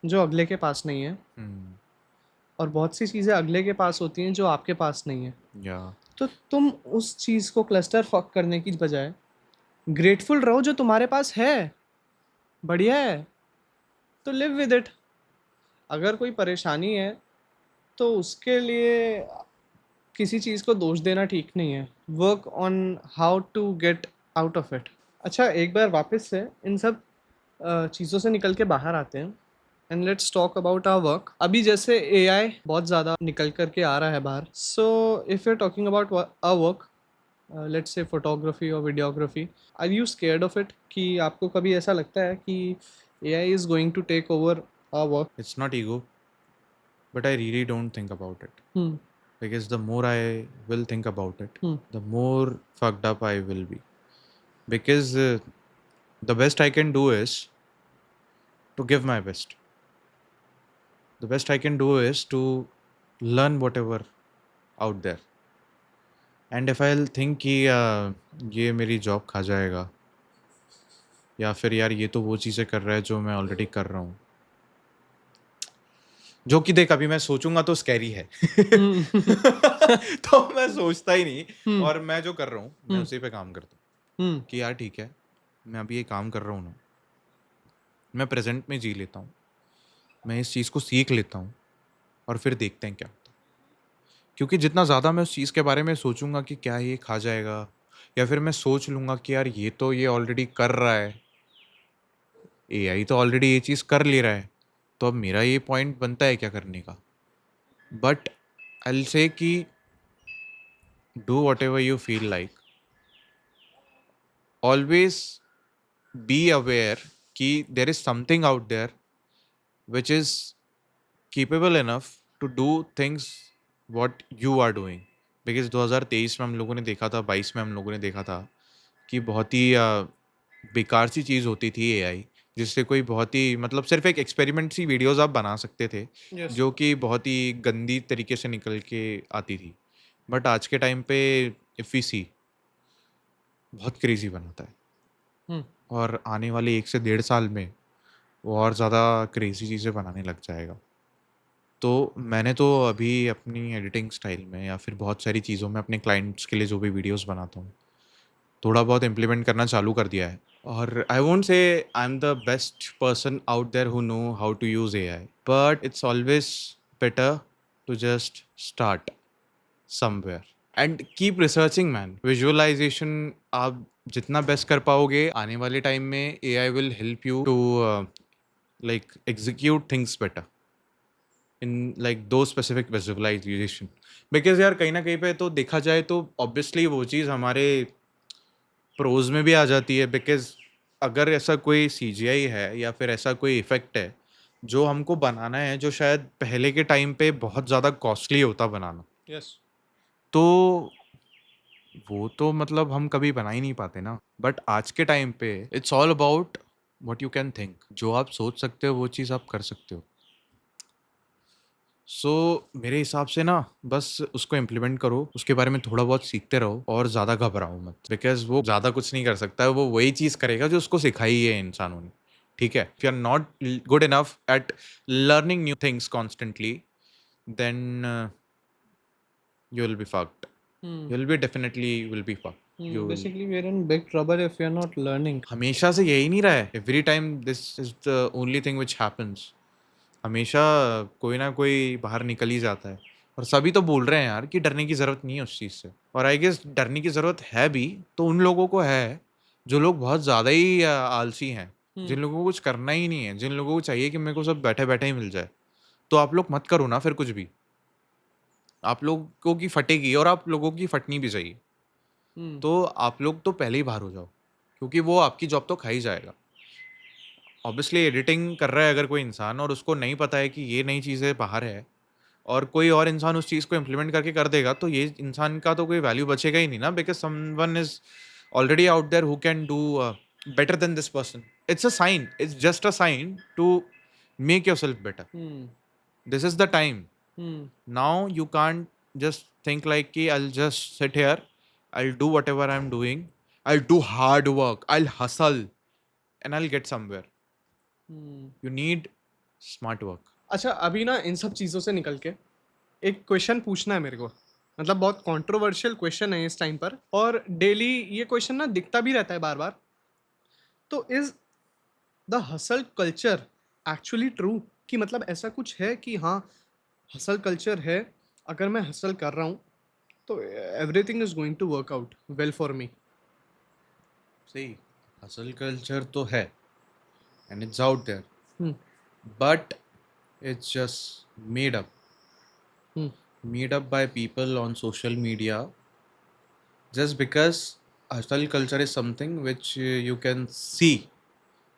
जो अगले के पास नहीं है, हम्म। और बहुत सी चीज़ें अगले के पास होती हैं जो आपके पास नहीं है। या। तो तुम उस चीज़ को क्लस्टर फक करने की बजाय ग्रेटफुल रहो जो तुम्हारे पास है। बढ़िया है, तो लिव विद इट। अगर कोई परेशानी है तो उसके लिए किसी चीज़ को दोष देना ठीक नहीं है। Work on how to get out of it. अच्छा, एक बार वापस से इन सब चीज़ों से निकल के बाहर आते हैं and let's talk about our work. अभी जैसे एआई बहुत ज़्यादा निकल करके आ रहा है बाहर, so if you are talking about our work, let's say photography और videography, are you scared of it कि आपको कभी ऐसा लगता है कि AI is going to take over our work? It's not ego, but I really don't think about it, hmm. because the more I will think about it, hmm. the more fucked up I will be. Because the best I can do is to give my best. The best I can do is to learn whatever out there. And if I'll think कि ये मेरी जॉब खा जाएगा, या फिर यार ये तो वो चीज़ें कर रहा है जो मैं ऑलरेडी कर रहा हूँ, जो कि देख अभी मैं सोचूंगा तो स्कैरी है। हम्म। तो मैं सोचता ही नहीं, हम्म। और मैं जो कर रहा हूँ मैं हम्म। उसी पे काम करता हूँ हम्म। कि यार ठीक है, मैं अभी ये काम कर रहा हूँ ना, मैं प्रेजेंट में जी लेता हूँ, मैं इस चीज़ को सीख लेता हूँ, और फिर देखते हैं क्या होता है। क्योंकि जितना ज़्यादा मैं उस चीज़ के बारे में सोचूंगा कि क्या ये खा जाएगा, या फिर मैं सोच लूँगा कि यार ये तो ये ऑलरेडी कर रहा है, एआई तो ऑलरेडी ये चीज़ कर ले रहा है, तो अब मेरा ये पॉइंट बनता है क्या करने का। बट आई विल से कि do whatever you feel like, always be aware कि there is something out there which is capable enough to do things what you are doing. Because 2023 में हम लोगों ने देखा था, 22 में हम लोगों ने देखा था कि बहुत ही बेकार सी चीज़ होती थी एआई, जिससे कोई बहुत ही मतलब सिर्फ एक एक्सपेरिमेंट सी वीडियोस आप बना सकते थे, यस। जो कि बहुत ही गंदी तरीके से निकल के आती थी। बट आज के टाइम पे इफ़ वी सी, बहुत क्रेजी बनाता है, हम्म। और आने वाले 1 से 1.5 साल में वो और ज़्यादा क्रेजी चीज़ें बनाने लग जाएगा। तो मैंने तो अभी अपनी एडिटिंग स्टाइल में या फिर बहुत सारी चीज़ों में अपने क्लाइंट्स के लिए जो भी वीडियोस बनाता हूँ, थोड़ा बहुत इम्प्लीमेंट करना चालू कर दिया है। और I won't say I am the best person out there who know how to use AI, but it's always better to just start somewhere and keep researching man. Visualisation आप जितना बेस्ट कर पाओगे, आने वाले टाइम में AI will help you to like execute things better in like दो स्पेसिफिक विजुअलाइजेशन। बिकॉज यार कहीं ना कहीं पे तो देखा जाए तो ऑब्वियसली वो चीज़ हमारे प्रोज में भी आ जाती है। बिकॉज अगर ऐसा कोई सीजीआई है या फिर ऐसा कोई इफेक्ट है जो हमको बनाना है, जो शायद पहले के टाइम पे बहुत ज़्यादा कॉस्टली होता बनाना, यस। तो वो तो मतलब हम कभी बना ही नहीं पाते ना। बट आज के टाइम पे it's all about what you can think. जो आप सोच सकते हो वो चीज़ आप कर सकते हो। सो मेरे हिसाब से ना बस उसको इम्प्लीमेंट करो, उसके बारे में थोड़ा बहुत सीखते रहो, और ज़्यादा घबराओ मत, बिकॉज वो ज़्यादा कुछ नहीं कर सकता है। वो वही चीज़ करेगा जो उसको सिखाई है इंसानों ने। ठीक है, if you are not good enough at learning new things constantly, then you will be fucked. Hmm. You'll be definitely will be fucked. You will. Basically, we're in big trouble if you're not learning. हमेशा से यही नहीं रहा है. Every time this is the only thing which happens. हमेशा कोई ना कोई बाहर निकल ही जाता है. और सभी तो बोल रहे हैं यार कि डरने की ज़रूरत नहीं है उस चीज़ से. और आई गेस डरने की ज़रूरत है भी तो उन लोगों को है जो लोग बहुत ज़्यादा ही आलसी हैं. जिन लोगों को कुछ करना ही नहीं है, जिन लोगों को चाहिए कि मेरे को सब बैठे बैठे ही मिल जाए. तो आप लोग मत करो ना फिर कुछ भी. आप लोगों की फटेगी और आप लोगों की फटनी भी चाहिए. तो आप लोग तो पहले ही बाहर हो जाओ क्योंकि वो आपकी जॉब तो खा ही जाएगा. ऑब्वियसली एडिटिंग कर रहा है अगर कोई इंसान और उसको नहीं पता है कि ये नई चीज़ें बाहर है और कोई और इंसान उस चीज़ को इम्प्लीमेंट करके कर देगा तो ये इंसान का तो कोई वैल्यू बचेगा ही नहीं ना because someone is already out there who can do better than this person. It's a sign, it's just a sign to make yourself better. This is the time. Now you can't just think like कि I'll just sit here, I'll do whatever I'm doing, I'll do hard work, I'll hustle and I'll get somewhere. You need smart work. अच्छा, अभी ना इन सब चीज़ों से निकल के एक क्वेश्चन पूछना है मेरे को. मतलब बहुत कंट्रोवर्शियल क्वेश्चन है इस टाइम पर और डेली ये क्वेश्चन ना दिखता भी रहता है बार बार. तो is the hustle culture actually true? कि मतलब ऐसा कुछ है कि हाँ हसल कल्चर है, अगर मैं हसल कर रहा हूँ तो everything is going to work out well for me. See, hustle culture तो है and it's out there, Hmm. but it's just made up. Hmm. Made up by people on social media just because hustle culture is something which you can see.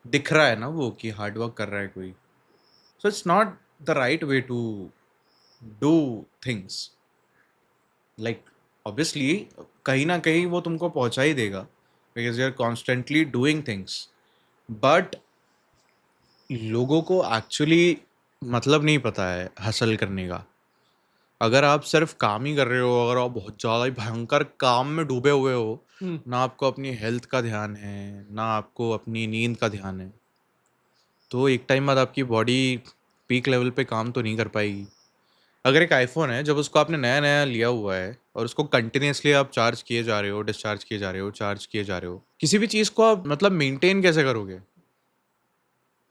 दिख रहा है ना वो कि हार्ड वर्क कर रहा है कोई. So it's not the right way to do things. Like obviously कहीं ना कहीं वो तुमको पहुंचा ही देगा because you are constantly doing things. But लोगों को एक्चुअली मतलब नहीं पता है हसल करने का. अगर आप सिर्फ काम ही कर रहे हो, अगर आप बहुत ज़्यादा ही भयंकर काम में डूबे हुए हो, ना आपको अपनी हेल्थ का ध्यान है, ना आपको अपनी नींद का ध्यान है, तो एक टाइम बाद आपकी बॉडी पीक लेवल पे काम तो नहीं कर पाएगी. अगर एक आईफोन है, जब उसको आपने नया नया लिया हुआ है और उसको कंटिन्यूसली आप चार्ज किए जा रहे हो, डिस्चार्ज किए जा रहे हो, चार्ज किए जा रहे हो, किसी भी चीज़ को आप मतलब मेंटेन कैसे करोगे?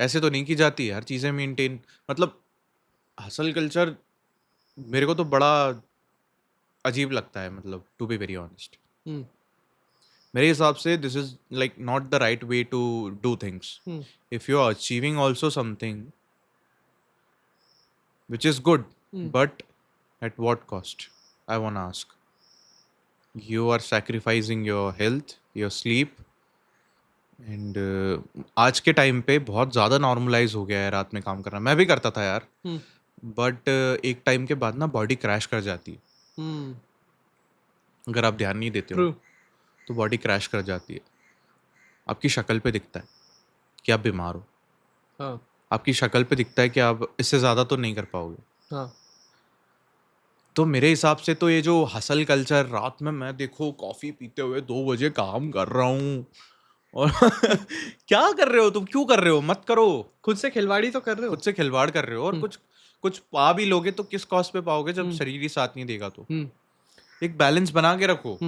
ऐसे तो नहीं की जाती है हर चीज़ें मेंटेन. मतलब हसल कल्चर मेरे को तो बड़ा अजीब लगता है, मतलब टू बी वेरी ऑनेस्ट. मेरे हिसाब से this is like not the right way to do things. If you are achieving also something which is good, but at what cost? I want to ask. You are sacrificing your health, your sleep, and आज के टाइम पे बहुत ज़्यादा नॉर्मलाइज हो गया है रात में काम करना. मैं भी करता था यार, बट एक टाइम के बाद ना बॉडी क्रैश कर जाती है. अगर आप ध्यान नहीं देते हो तो बॉडी क्रैश कर जाती है. आपकी शक्ल पे दिखता है कि आप बीमार हो. हाँ. आपकी शक्ल पे दिखता है कि आप इससे ज़्यादा तो नहीं कर पाओगे. हाँ. तो मेरे हिसाब से तो ये जो हसल कल्चर, रात में मैं देखो कॉफ़ी पीते हुए 2 बजे काम कर रहा हूँ और क्या कर रहे हो तुम? क्यों कर रहे हो? मत करो. खुद से खिलवाड़ी तो कर रहे हो. खुद से खिलवाड़ कर रहे हो और कुछ कुछ पा भी लोगे तो किस कॉस्ट पे पाओगे जब शरीर ही साथ नहीं देगा तो. एक बैलेंस बना के रखो.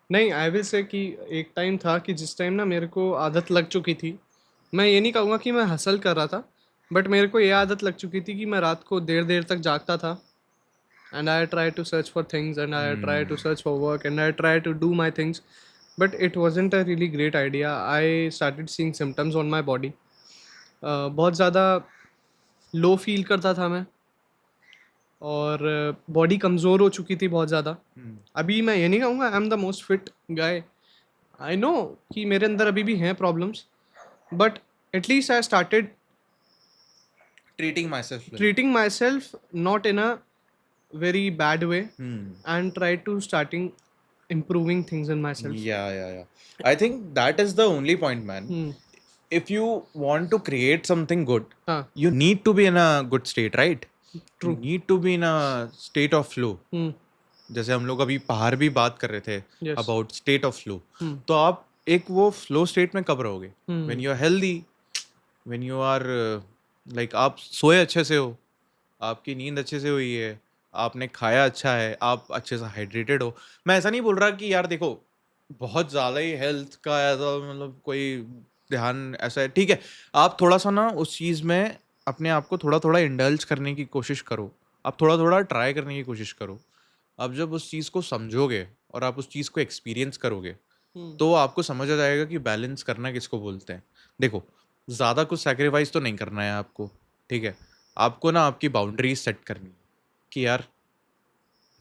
नहीं, आई विल से कि एक टाइम था कि जिस टाइम ना मेरे को आदत लग चुकी थी. मैं ये नहीं कहूँगा कि मैं हसल कर रहा था, बट मेरे को ये आदत लग चुकी थी कि मैं रात को देर देर तक जागता था. And I try to search for things and I try to search for work and I try to do my things, but it wasn't a really great idea. I started seeing symptoms on my body. बहुत ज़्यादा लो फील करता था मैं और बॉडी कमज़ोर हो चुकी थी बहुत ज़्यादा. अभी मैं ये नहीं कहूँगा आई am the most fit guy. I know कि मेरे अंदर अभी भी हैं problems, but at least I started treating myself not in a very bad way and try to starting improving things in myself. I think that is the only point, man. If you want to create something good, you need to be in a good state, right? True. You need to be in a state of flow. जैसे हम लोग अभी बाहर भी बात कर रहे थे about state of flow. तो आप एक वो flow state में कब रहोगे? When you are healthy, when you are like आप सोए अच्छे से हो, आपकी नींद अच्छे से हुई है, आपने खाया अच्छा है, आप अच्छे से हाइड्रेटेड हो। मैं ऐसा नहीं बोल रहा कि यार देखो, बहुत ज़्यादा ही हेल्थ का ऐसा मतलब कोई ध्यान ऐसा है, ठीक है। आप थोड़ा-सा ना उस चीज़ में अपने आप को थोड़ा-थोड़ा इंडल्ज करने की कोशिश करो। आप थोड़ा-थोड़ा ट्राई करने की कोशिश करो। आप जब उस चीज़ को समझोगे और आप उस चीज़ को एक्सपीरियंस करोगे, हुँ, तो आपको समझ आ जाएगा कि बैलेंस करना किसको बोलते हैं। देखो, ज़्यादा कुछ सैक्रिफाइस तो नहीं करना है आपको, ठीक है? आपको ना आपकी बाउंड्रीज़ सेट करनी है कि यार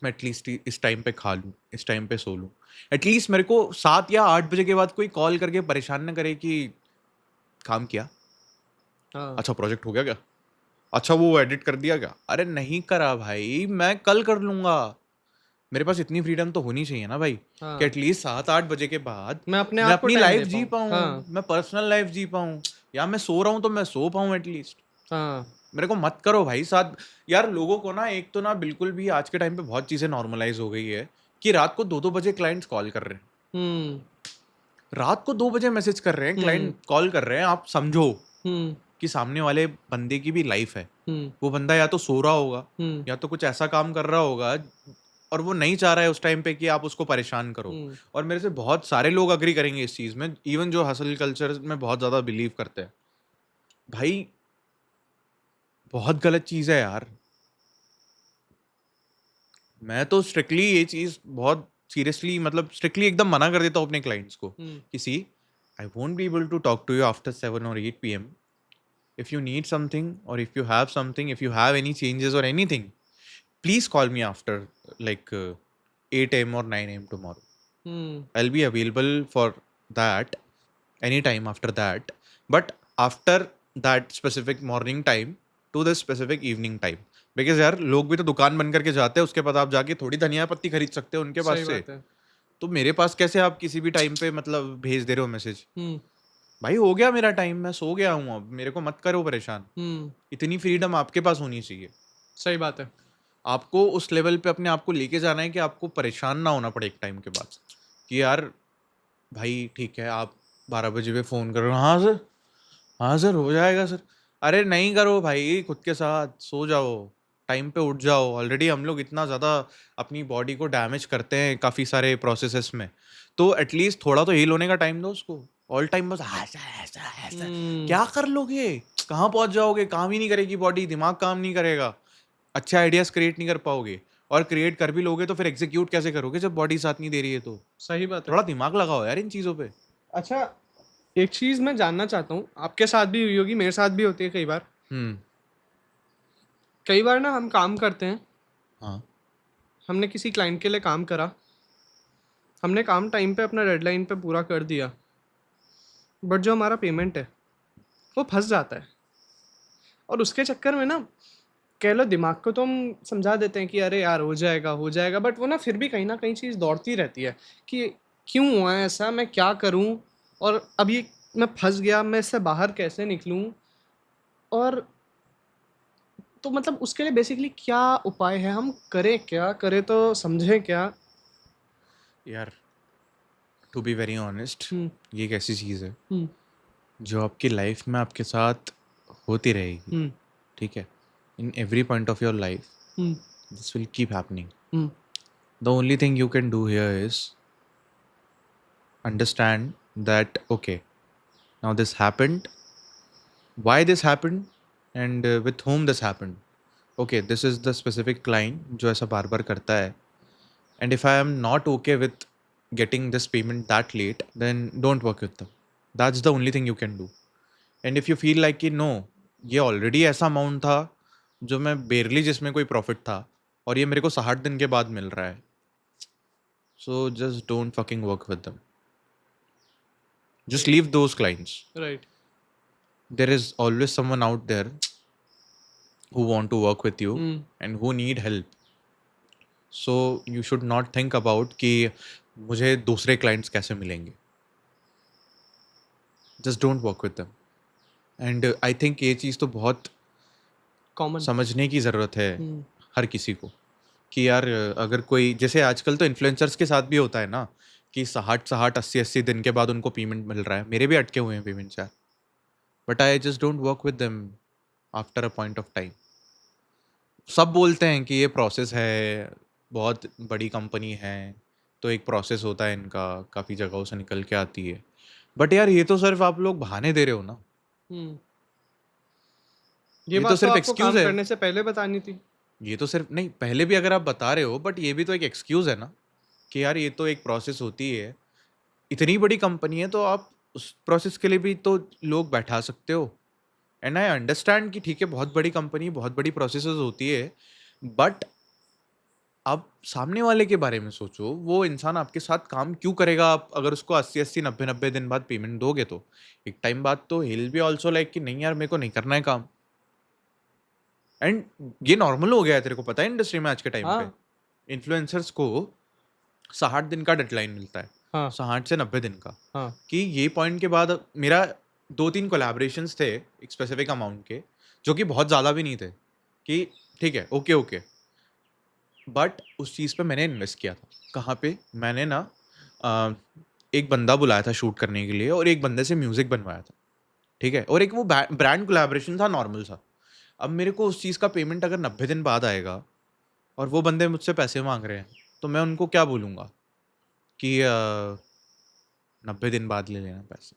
मैं एटलीस्ट इस टाइम पे खा लूँ, इस टाइम पे सो लूँ। एटलीस्ट मेरे को 7 या 8 बजे के बाद कोई कॉल करके परेशान ना करे कि काम किया? हाँ, अच्छा प्रोजेक्ट हो गया क्या? अच्छा वो एडिट कर दिया क्या? अरे नहीं करा भाई, मैं कल कर लूँगा। मेरे पास इतनी फ्रीडम तो होनी चाहिए ना भाई, कि हाँ। एटलीस्ट 7-8 बजे के बाद मैं अपने मैं आप को अपनी टाइम लाइफ़ दे जी पाऊँ। पाऊँ, हाँ, मैं पर्सनल लाइफ़ जी पाऊँ, या मैं सो रहा हूँ तो मैं सो पाऊँ एटलीस्ट। हाँ। मेरे को मत करो भाई साथ। यार लोगों को ना एक तो ना बिल्कुल भी आज के टाइम पे बहुत चीज़ें नॉर्मलाइज़ हो गई है कि रात को 2-2 बजे क्लाइंट्स कॉल कर रहे हैं। हुँ, रात को 2 बजे मैसेज कर रहे हैं, हुँ, क्लाइंट कॉल कर रहे हैं, आप समझो हुँ, कि सामने वाले बंदे की भी लाइफ़ है। हुँ, वो बंदा या तो सो रहा होगा, हुँ, या तो कुछ ऐसा काम कर रहा होगा और वो नहीं चाह रहा है उस टाइम पे कि आप उसको परेशान करो। हुँ, और मेरे से बहुत सारे लोग एग्री करेंगे इस चीज़ में, इवन जो हसल कल्चर में बहुत ज़्यादा बिलीव करते हैं। भाई, बहुत गलत चीज़ है यार। मैं तो स्ट्रिक्टली ये चीज़ बहुत सीरियसली मतलब स्ट्रिक्टली एकदम मना कर देता हूँ अपने क्लाइंट्स को हुँ, कि see, I won't be able to talk to you after 7 और 8 PM. If you need something और if you have something, if you have any changes और anything, please call me after like 8 a.m. or 9 a.m. tomorrow. Hmm, I'll be available for that anytime after that, but after that specific morning time to the specific evening time. Because यार लोग भी तो दुकान बंद करके जाते हैं, उसके बाद आप जाके थोड़ी धनिया पत्ती खरीद सकते हो उनके सही पास से। बात है। तो मेरे पास कैसे आप किसी भी टाइम पे मतलब भेज दे रहे हो मैसेज? हुँ, भाई हो गया मेरा टाइम, मैं सो गया हूँ, अब मेरे को मत करो परेशान। हुँ, इतनी फ्रीडम आपके पास होनी चाहिए। सही बात है। आपको उस लेवल पे अपने आप को लेके जाना है कि आपको परेशान ना होना पड़े एक टाइम के बाद, कि यार भाई ठीक है, आप 12 बजे पे फ़ोन कर रहे हो, हाँ सर, हाँ सर हो जाएगा सर। अरे नहीं करो भाई, खुद के साथ सो जाओ, टाइम पे उठ जाओ। ऑलरेडी हम लोग इतना ज़्यादा अपनी बॉडी को डैमेज करते हैं काफ़ी सारे प्रोसेसेस में, तो एटलीस्ट थोड़ा तो हील होने का टाइम दो उसको। ऑल टाइम बस ऐसा ऐसा ऐसा हुँ, क्या कर लोगे? कहाँ पहुँच जाओगे? काम ही नहीं करेगी बॉडी, दिमाग काम नहीं करेगा। अच्छे आइडियाज़ क्रिएट नहीं कर पाओगे, और क्रिएट कर भी लोगे तो फिर एग्ज़ीक्यूट कैसे करोगे जब बॉडी साथ नहीं दे रही है तो? सही बात है। थोड़ा दिमाग लगाओ यार इन चीज़ों पे। अच्छा, एक चीज़ मैं जानना चाहता हूँ, आपके साथ भी हुई होगी, मेरे साथ भी होती है कई बार। हुँ। कई बार ना हम काम करते हैं, हाँ। हमने किसी क्लाइंट के लिए काम करा, हमने काम टाइम पे अपना डेडलाइन पे पूरा कर दिया, बट जो हमारा पेमेंट है, वो फँस जाता है। और उसके चक्कर में ना कह लो दिमाग को तो हम समझा देते हैं कि अरे यार हो जाएगा, बट वो ना फिर भी कहीं न कहीं चीज़ दौड़ती रहती है कि क्यों हुआ है ऐसा? मैं क्या करूँ? और अब ये मैं फँस गया, मैं इससे बाहर कैसे निकलूँ? और तो मतलब उसके लिए बेसिकली क्या उपाय है? हम करें क्या? करें तो समझें क्या? यार, टू बी वेरी ऑनेस्ट, हुँ, ये एक ऐसी चीज़ है हुँ, जो आपकी लाइफ़ में आपके साथ होती रहेगी, हुँ, ठीक है? In every point of your life hmm, this will keep happening. Hmm, the only thing you can do here is understand that okay, now this happened, why this happened, and with whom this happened. Okay, this is the specific client जो ऐसा बार-बार करता है, and if I am not okay with getting this payment that late, then don't work with them. That's the only thing you can do. And if you feel like कि no, ये ऑलरेडी ऐसा अमाउंट था जो मैं बेरली जिसमें कोई प्रॉफिट था, और ये मेरे को 60 दिन के बाद मिल रहा है, so just don't fucking work with them, just leave those clients. Right. There is always someone out there who want to work with you hmm, and who need help, so you should not think about कि मुझे दूसरे क्लाइंट्स कैसे मिलेंगे। Just don't work with them. And I think ये चीज़ तो बहुत कॉमन। समझने की ज़रूरत है हुँ, हर किसी को, कि यार अगर कोई जैसे आजकल तो इन्फ्लुएंसर्स के साथ भी होता है ना, कि 60-60, 80-80 दिन के बाद उनको पेमेंट मिल रहा है। मेरे भी अटके हुए हैं पेमेंट्स यार, but I just don't work with them after a point of time. सब बोलते हैं कि ये प्रोसेस है, बहुत बड़ी कंपनी है, तो एक प्रोसेस होता है इनका, काफ़ी जगहों से निकल के आती है। बट यार ये तो सिर्फ आप लोग बहाने दे रहे हो ना, हम्म ये ये तो बात तो सिर्फ आपको एक्सक्यूज़ काम है। करने से पहले बतानी थी। ये तो सिर्फ नहीं, पहले भी अगर आप बता रहे हो, बट ये भी तो एक एक्सक्यूज़ है ना, कि यार ये तो एक प्रोसेस होती है। इतनी बड़ी कंपनी है तो आप उस प्रोसेस के लिए भी तो लोग बैठा सकते हो। एंड आई अंडरस्टैंड कि ठीक है, बहुत बड़ी कंपनी, बहुत बड़ी प्रोसेसेस होती है, बट आप सामने वाले के बारे में सोचो, वो इंसान आपके साथ काम क्यों करेगा? आप अगर उसको 80-80, 90-90 दिन बाद पेमेंट दोगे तो, एक टाइम बाद तो he will be also like कि नहीं यार, मेरे को नहीं करना है काम। एंड ये नॉर्मल हो गया है, तेरे को पता है इंडस्ट्री में आज के टाइम पे, हाँ इन्फ्लुएंसर्स को 60 दिन का डेडलाइन मिलता है, हाँ 60 से 90 दिन का, हाँ कि ये पॉइंट के बाद मेरा 2-3 कोलैबोरेशंस थे एक स्पेसिफिक अमाउंट के, जो कि बहुत ज़्यादा भी नहीं थे, कि ठीक है, ओके, ओके। बट उस चीज़ पे मैंने इन्वेस्ट किया था। कहाँ पे? मैंने ना अ, एक बंदा बुलाया था शूट करने के लिए और एक बंदे से म्यूज़िक बनवाया था, ठीक है? और एक वो ब्रांड कोलैबोरेशन था नॉर्मल सा। अब मेरे को उस चीज़ का पेमेंट अगर 90 दिन बाद आएगा और वो बंदे मुझसे पैसे माँग रहे हैं, तो मैं उनको क्या बोलूँगा कि 90 दिन बाद ले लेना पैसे।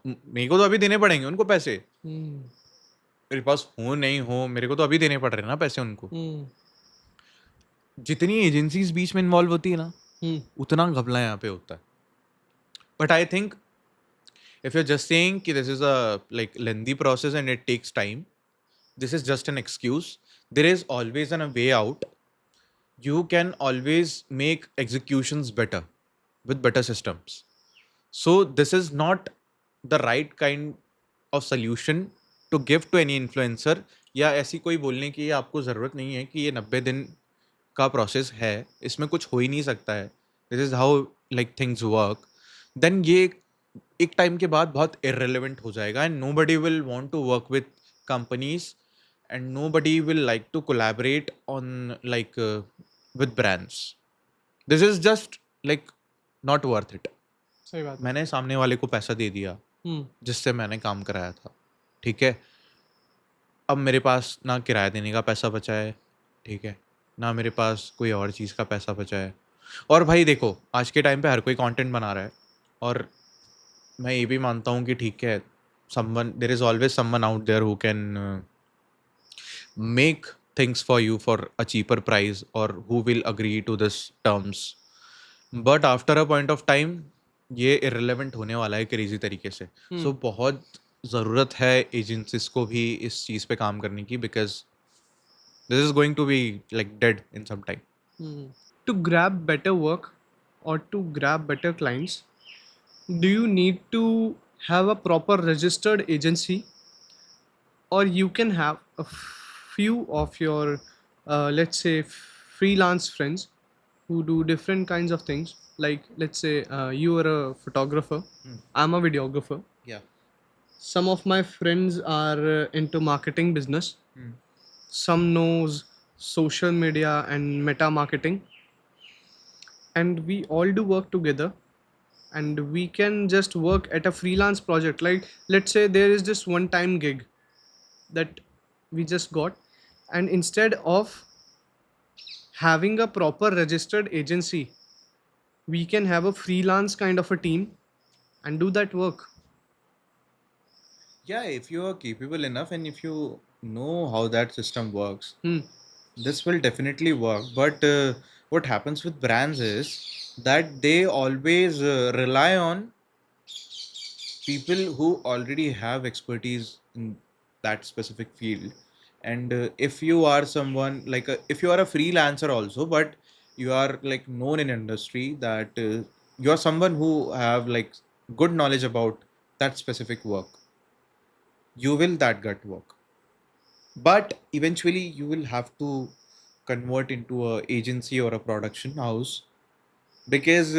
मेरे को तो अभी देने पड़ेंगे उनको पैसे। हम्म मेरे पास हो नहीं हो, मेरे को तो अभी देने पड़ रहे हैं ना पैसे उनको। हम्म जितनी एजेंसीज़ बीच में इन्वॉल्व होती है ना, हम्म उतना घपला यहाँ पे होता है। But I think if you're just saying कि this is a like lengthy process and it takes time, this is just an excuse. There is always a way out. You can always make executions better with better systems. So this is not the right kind of solution to give to any influencer, या ऐसी कोई बोलने की आपको ज़रूरत नहीं है कि ये 90 दिन का प्रोसेस है, इसमें कुछ हो ही नहीं सकता है, this is how like things work. Then ये एक टाइम के बाद बहुत इररिलेवेंट हो जाएगा and nobody will want to work with companies and nobody will like to collaborate on like with brands. This is just like not worth it. सही बात है। मैंने सामने वाले को पैसा दे दिया हम्म जिससे मैंने काम कराया था, ठीक है? अब मेरे पास ना किराया देने का पैसा बचा है, ठीक है? ना मेरे पास कोई और चीज़ का पैसा बचा है। और भाई देखो, आज के टाइम पे हर कोई कंटेंट बना रहा है और मैं ये भी मानता हूँ कि ठीक है, someone there is always someone out there who can make things for you for a cheaper price और who will agree to this terms. But after a point of time ये इर्रेलेवेंट होने वाला है क्रेज़ी तरीके से। हम्म सो बहुत ज़रूरत है एजेंसीज़ को भी इस चीज़ पे काम करने की, because this is going to be like dead in some time. To grab better work or to grab better clients, do you need to have a proper registered agency, or you can have a few of your let's say freelance friends who do different kinds of things, like let's say you are a photographer, I'm a videographer, या some of my friends are into marketing business, some knows social media and meta marketing, and we all do work together, and we can just work at a freelance project. Like let's say there is this one time gig that we just got, and instead of having a proper registered agency, we can have a freelance kind of a team and do that work. Yeah, if you are capable enough and if you know how that system works, Hmm. this will definitely work. But what happens with brands is that they always rely on people who already have expertise in that specific field. And if you are someone like if you are a freelancer also, but you are like known in industry that you are someone who have like good knowledge about that specific work, you will that gut work. But eventually you will have to convert into a agency or a production house, because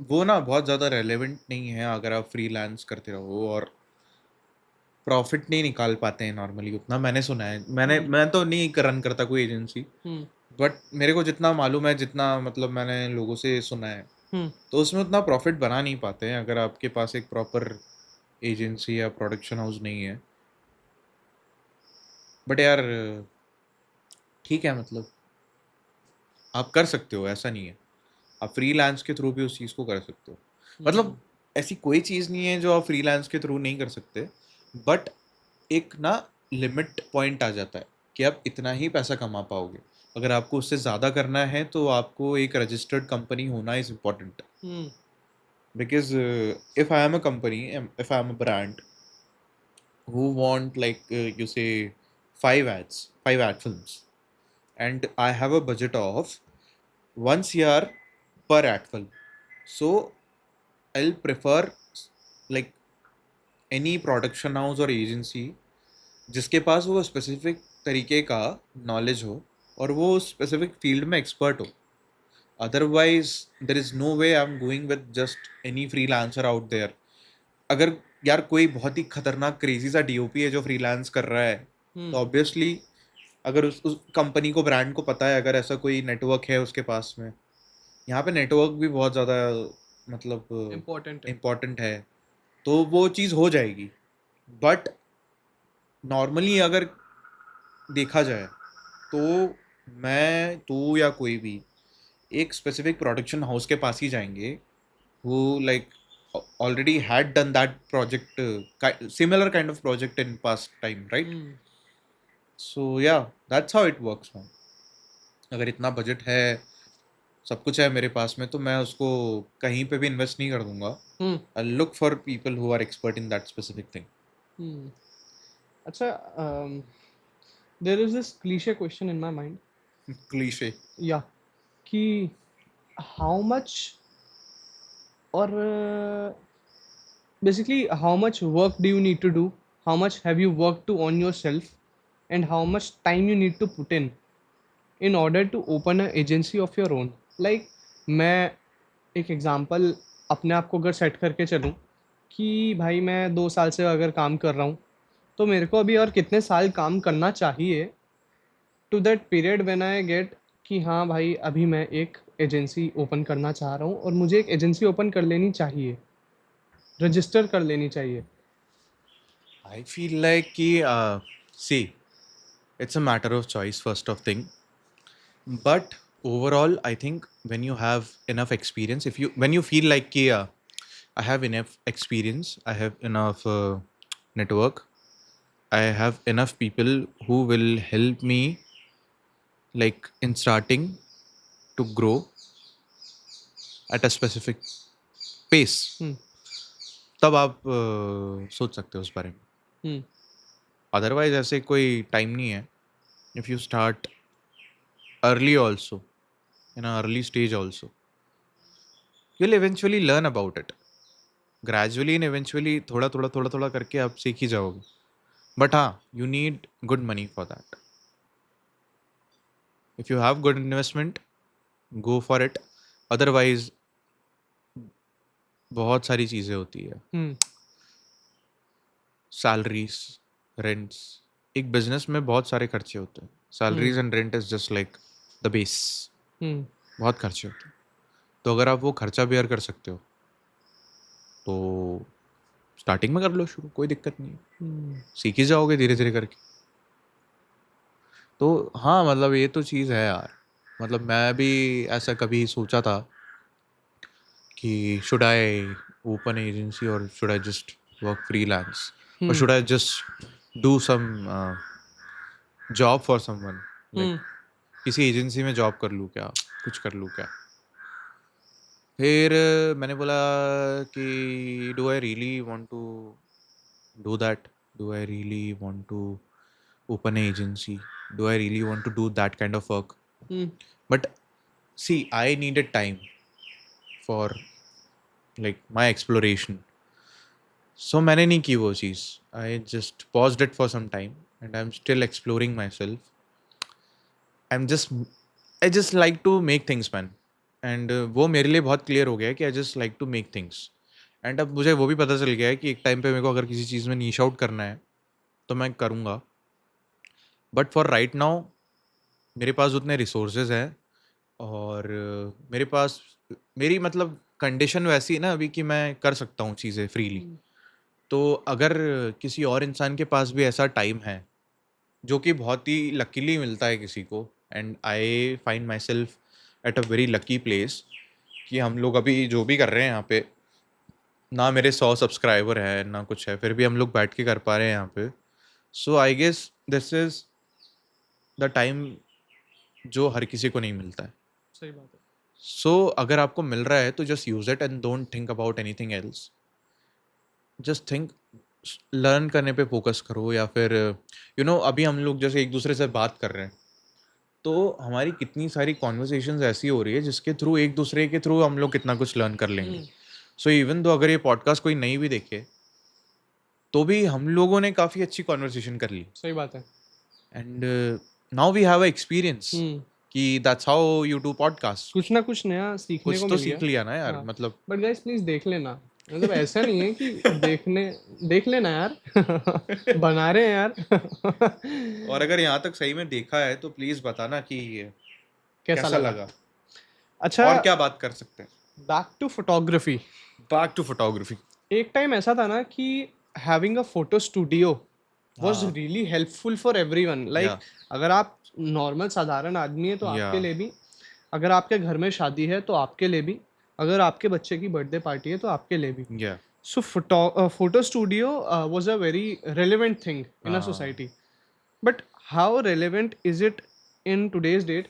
वो ना बहुत ज़्यादा रेलेवेंट नहीं है अगर आप फ्रीलांस करते रहो और प्रॉफिट नहीं निकाल पाते हैं नॉर्मली उतना। मैंने सुना है, मैं तो नहीं रन करता कोई एजेंसी, Hmm. बट मेरे को जितना मालूम है, जितना मतलब मैंने लोगों से सुना है, Hmm. तो उसमें उतना प्रॉफिट बना नहीं पाते हैं अगर आपके पास एक प्रॉपर एजेंसी या प्रोडक्शन हाउस नहीं है। बट यार ठीक है, मतलब आप कर सकते हो, ऐसा नहीं है। आप फ्रीलांस के थ्रू भी उस चीज़ को कर सकते हो। मतलब ऐसी कोई चीज़ नहीं है जो आप फ्रीलांस के थ्रू नहीं कर सकते, बट एक ना लिमिट पॉइंट आ जाता है कि आप इतना ही पैसा कमा पाओगे। अगर आपको उससे ज़्यादा करना है तो आपको एक रजिस्टर्ड कंपनी होना is important. Because if I am a company, if I am a brand who want like you say 5 ad films, and I have a budget of 1 CR per ad film. So I'll prefer like any production house or agency जिसके पास वो स्पेसिफिक तरीके का नॉलेज हो और वो उस स्पेसिफिक फील्ड में एक्सपर्ट हो। Otherwise there is no way I am going with just any freelancer out there. अगर यार कोई बहुत ही खतरनाक क्रेजी सा डीओपी है जो फ्रीलांस कर रहा है, तो ऑब्वियसली अगर उस कंपनी को, ब्रांड को पता है, अगर ऐसा कोई नेटवर्क है उसके पास में, यहाँ पे नेटवर्क भी बहुत ज़्यादा मतलब इम्पोर्टेंट है। इम्पोर्टेंट है, तो वो चीज़ हो जाएगी। बट नॉर्मली अगर देखा जाए तो मैं, तू या कोई भी एक स्पेसिफिक प्रोडक्शन हाउस के पास ही जाएंगे who like already had done that project, similar kind of project in past time, right? So yeah, that's how it works, man. अगर इतना बजट है, सब कुछ है मेरे पास में, तो मैं उसको कहीं पे भी इन्वेस्ट नहीं कर दूंगा। I'll look for people who are expert in that specific thing. अच्छा, there is this cliche question in my mind. Cliche. Yeah, कि how much or basically how much work do you need to do, how much have you worked to on yourself, and how much time you need to put in order to open an agency of your own. Like मैं एक एग्जांपल अपने आप को अगर सेट करके चलूँ कि भाई मैं 2 साल से अगर काम कर रहा हूँ, तो मेरे को अभी और कितने साल काम करना चाहिए to that period when I get कि हाँ भाई अभी मैं एक एजेंसी ओपन करना चाह रहा हूँ और मुझे एक एजेंसी ओपन कर लेनी चाहिए, रजिस्टर कर लेनी चाहिए. I feel like कि see, it's a matter of choice first of thing, but overall I think when you have enough experience, if you, when you feel like कि I have enough experience, I have enough network, I have enough people who will help me like in starting to grow at a specific pace, तब आप सोच सकते हो उस बारे में। अदरवाइज ऐसे कोई टाइम नहीं है। If you start early also, in early stage also, you will eventually learn about it gradually and eventually, थोड़ा थोड़ा थोड़ा थोड़ा करके आप सीख ही जाओगे। बट हाँ, you need good money for that. If you have good investment, go for it. Otherwise बहुत सारी चीज़ें होती है, सैलरीज, रेंट्स। एक बिजनेस में बहुत सारे खर्चे होते हैं। Salaries and rent is just like the base. बहुत खर्चे होते हैं, तो अगर आप वो खर्चा बेयर कर सकते हो तो स्टार्टिंग में कर लो शुरू, कोई दिक्कत नहीं है, सीख ही जाओगे धीरे धीरे करके। तो हाँ, मतलब ये तो चीज़ है यार। मतलब मैं भी ऐसा कभी सोचा था कि शुड आई ओपन एजेंसी और should I just work freelance और should I just do some job for someone, like किसी एजेंसी में जॉब कर लूँ क्या, कुछ कर लूँ क्या। फिर मैंने बोला कि do I really want to do that, do I really want to open an agency, do I really want to do that kind of work? But see, I needed time for like my exploration, so मैंने नहीं की वो चीज़। I just paused it for some time and I'm still exploring myself. I just like to make things, man. And वो मेरे लिए बहुत क्लियर हो गया है कि I just like to make things. And अब मुझे वो भी पता चल गया है कि एक टाइम पे मेरे को अगर किसी चीज़ में नीश आउट करना है तो मैं करूँगा। बट फॉर राइट नाउ मेरे पास उतने रिसोर्सेज हैं और मेरे पास, मेरी मतलब कंडीशन वैसी है ना अभी कि मैं कर सकता हूँ चीज़ें फ्रीली। तो अगर किसी और इंसान के पास भी ऐसा टाइम है जो कि बहुत ही लकीली मिलता है किसी को, and I find my self at a very lucky place कि हम लोग अभी जो भी कर रहे हैं यहाँ पे, ना मेरे 100 सब्सक्राइबर है ना कुछ है, फिर भी हम लोग बैठ के कर पा रहे हैं यहाँ पे. So I guess this is the time जो हर किसी को नहीं मिलता है. सही बात है. सो अगर आपको मिल रहा है तो just use it and don't think about anything else. Just think, learn करने पे फोकस करो, या फिर अभी हम लोग जैसे एक दूसरे से बात कर रहे हैं, तो हमारी कितनी सारी कॉन्वर्सेशंस ऐसी हो रही है जिसके थ्रू, एक दूसरे के थ्रू हम लोग कितना कुछ लर्न कर लेंगे. सो इवन दो अगर ये पॉडकास्ट कोई नहीं भी देखे, तो भी हम लोगों ने काफ़ी अच्छी कॉन्वर्सेशन कर ली. सही बात है. And now we have a experience कि that's how you do podcast. कुछ ना कुछ नया सीखने कुछ को तो मिल गया. सीख लिया ना यार, हाँ. मतलब. बट गाइस प्लीज देख लेना. मतलब ऐसा नहीं है कि देख लेना यार. बना रहे हैं यार. और अगर यहाँ तक सही में देखा है तो प्लीज बताना कि कैसा लगा. लगा, अच्छा, और क्या बात कर सकते हैं. Back to photography. Back to photography. एक टाइम ऐसा था ना कि having a photo studio was हाँ. Really helpful for everyone. Like अगर आप नॉर्मल साधारण आदमी है तो Yeah. आपके लिए भी, अगर आपके घर में शादी है तो आपके लिए भी, अगर आपके बच्चे की बर्थडे पार्टी है तो आपके लिए भी. Yeah. So photo studio was a very relevant thing in a society. But how relevant is it in today's date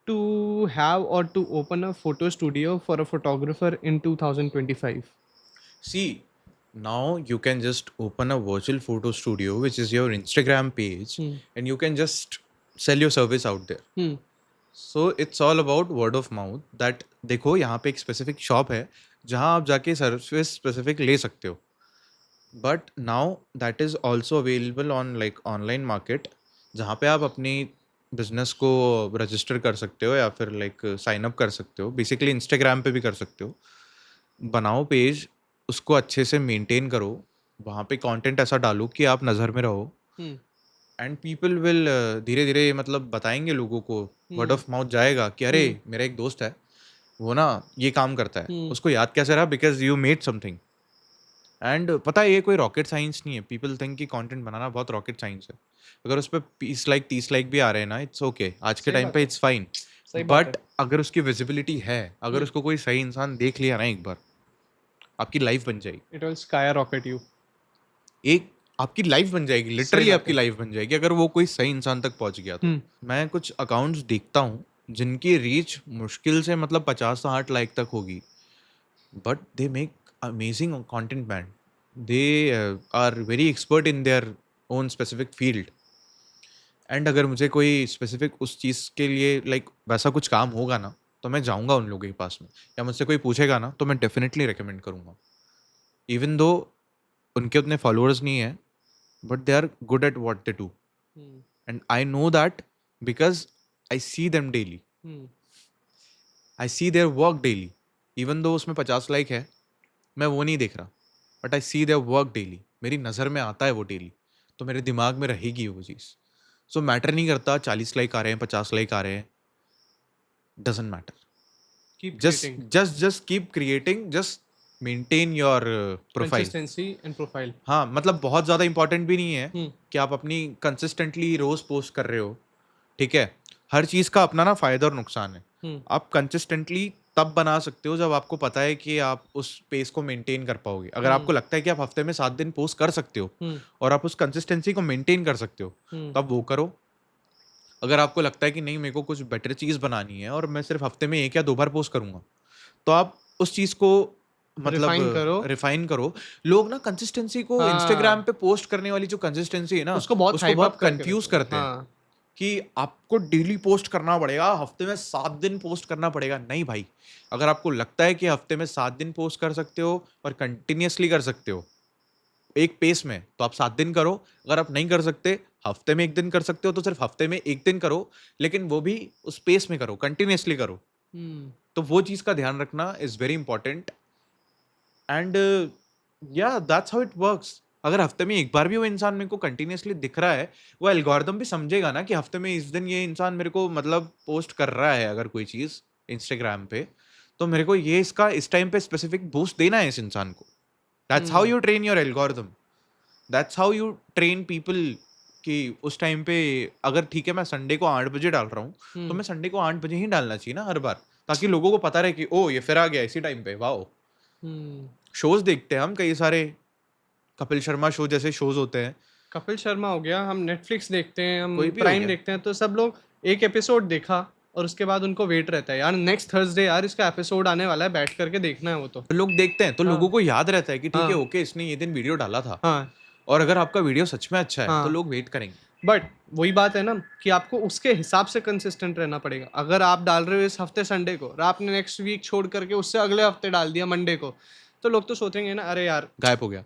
to have or to open a photo studio for a photographer in 2025? See, now you can just open a virtual photo studio, which is your Instagram page, and you can just sell your service out there. So it's all about word of mouth. That देखो यहाँ पे एक स्पेसिफिक शॉप है जहाँ आप जाके सर्विस स्पेसिफिक ले सकते हो. But now that is also available on like online market, जहाँ पे आप अपनी बिजनेस को रजिस्टर कर सकते हो या फिर लाइक साइन अप कर सकते हो. बेसिकली इंस्टाग्राम पे भी कर सकते हो. बनाओ पेज, उसको अच्छे से मेंटेन करो, वहाँ पे कंटेंट ऐसा डालो कि आप नज़र में रहो, एंड पीपल विल धीरे धीरे मतलब बताएंगे लोगों को, वर्ड ऑफ माउथ जाएगा कि अरे मेरा एक दोस्त है, वो ना ये काम करता है. उसको याद कैसे रहा? Because you made something. And पता है ये कोई रॉकेट साइंस नहीं है. पीपल थिंक कि कंटेंट बनाना बहुत रॉकेट साइंस है. अगर उस पर 20 लाइक भी आ रहे हैं ना, इट्स ओके. आज के सही टाइम बात पे है. It's fine. सही बात बट अगर उसकी विजिबिलिटी है, अगर उसको कोई सही इंसान देख लिया ना एक बार, आपकी लाइफ बन जाएगी. It will skyrocket you. एक आपकी लाइफ बन जाएगी, लिटरली आपकी लाइफ बन जाएगी अगर वो कोई सही इंसान तक पहुंच गया तो. मैं कुछ अकाउंट्स देखता हूँ जिनकी रीच मुश्किल से मतलब 50 से 60 लाइक तक होगी, but they make amazing content. Man, they are very expert in their own specific field. And अगर मुझे कोई स्पेसिफिक उस चीज़ के लिए लाइक वैसा कुछ काम होगा ना, तो मैं जाऊँगा उन लोगों के पास में, या मुझसे कोई पूछेगा ना तो मैं डेफिनेटली रिकमेंड करूँगा. इवन दो उनके उतने फॉलोअर्स नहीं है, but they are good at what they do. And I know that because I see them daily. I see their work daily. Even though उसमें 50 लाइक है, मैं वो नहीं देख रहा, but I see their work daily. मेरी नज़र में आता है वो डेली, तो मेरे दिमाग में रहेगी वो चीज़. सो मैटर नहीं करता 40 लाइक आ रहे हैं, 50 लाइक आ रहे हैं, doesn't matter. Keep Just creating. just keep creating. Just maintain your profile. Consistency and profile. हाँ, मतलब बहुत ज़्यादा इंपॉर्टेंट भी नहीं है कि आप अपनी कंसिस्टेंटली रोज पोस्ट कर रहे हो. ठीक है, हर चीज़ का अपना ना फायदा और नुकसान है. आप कंसिस्टेंटली तब बना सकते हो जब आपको पता है कि आप उस पेस को मेंटेन कर पाओगे. अगर आपको लगता है कि आप हफ्ते में 7 दिन पोस्ट कर सकते हो और आप उस कंसिस्टेंसी को मेंटेन कर सकते हो, तब वो करो. अगर आपको लगता है कि नहीं, मेरे को कुछ बेटर चीज़ बनानी है और मैं सिर्फ हफ्ते में 1 या 2 बार पोस्ट करूंगा, तो आप उस चीज़ को मतलब रिफाइन करो. लोग ना कंसिस्टेंसी को इंस्टाग्राम पे पोस्ट करने वाली जो कंसिस्टेंसी है ना, उसको बहुत कंफ्यूज करते हैं कि आपको डेली पोस्ट करना पड़ेगा, हफ्ते में 7 दिन पोस्ट करना पड़ेगा. नहीं भाई, अगर आपको लगता है कि हफ्ते में 7 दिन पोस्ट कर सकते हो और कंटिन्यूसली कर सकते हो एक पेस में, तो आप 7 दिन करो. अगर आप नहीं कर सकते, हफ्ते में 1 दिन कर सकते हो, तो सिर्फ हफ्ते में 1 दिन करो, लेकिन वो भी उस पेस में करो, कंटिन्यूसली करो. तो वो चीज़ का ध्यान रखना इज़ वेरी इंपॉर्टेंट. एंड या दैट्स हाउ इट वर्क्स. अगर हफ्ते में एक बार भी वो इंसान मेरे को कंटिन्यूसली दिख रहा है, वो एल्गोरिदम भी समझेगा ना कि हफ्ते में इस दिन ये इंसान मेरे को मतलब पोस्ट कर रहा है अगर कोई चीज़ इंस्टाग्राम पे, तो मेरे को ये इसका इस टाइम पे स्पेसिफिक बूस्ट देना है इस इंसान को. That's how you train your algorithm. That's how you train people कि उस टाइम पे अगर ठीक है मैं संडे को 8 बजे डाल रहा हूँ तो हम्म मैं संडे को 8 बजे ही डालना चाहिए ना हर बार, ताकि लोगों को पता रहे कि ओ ये फिर आ गया इसी टाइम पे। वाओ। हम्म शोज देखते हैं हम कई सारे, कपिल शर्मा शो जैसे शोज होते हैं, कपिल शर्मा हो गया, हम नेटफ्लिक्स देखते हैं, हम कोई भी हो प्राइम गया। देखते हैं, तो सब लोग एक एपिसोड देखा और उसके बाद उनको वेट रहता है यार नेक्स्ट थर्सडे यार इसका एपिसोड आने वाला है, बैठ करके देखना है वो तो। तो लोग देखते हैं तो हाँ लोगों को याद रहता है कि ठीक है हाँ ओके इसने ये दिन वीडियो डाला था, हाँ और अगर आपका वीडियो सच में अच्छा है तो हाँ। लोग वेट करेंगे। बट वही बात है ना कि आपको उसके हिसाब से कंसिस्टेंट रहना पड़ेगा। अगर आप डाल रहे हो इस हफ्ते संडे को और आपने नेक्स्ट वीक छोड़ करके उससे अगले हफ्ते डाल दिया मंडे को, तो लोग तो सोचेंगे ना अरे यार गायब हो गया।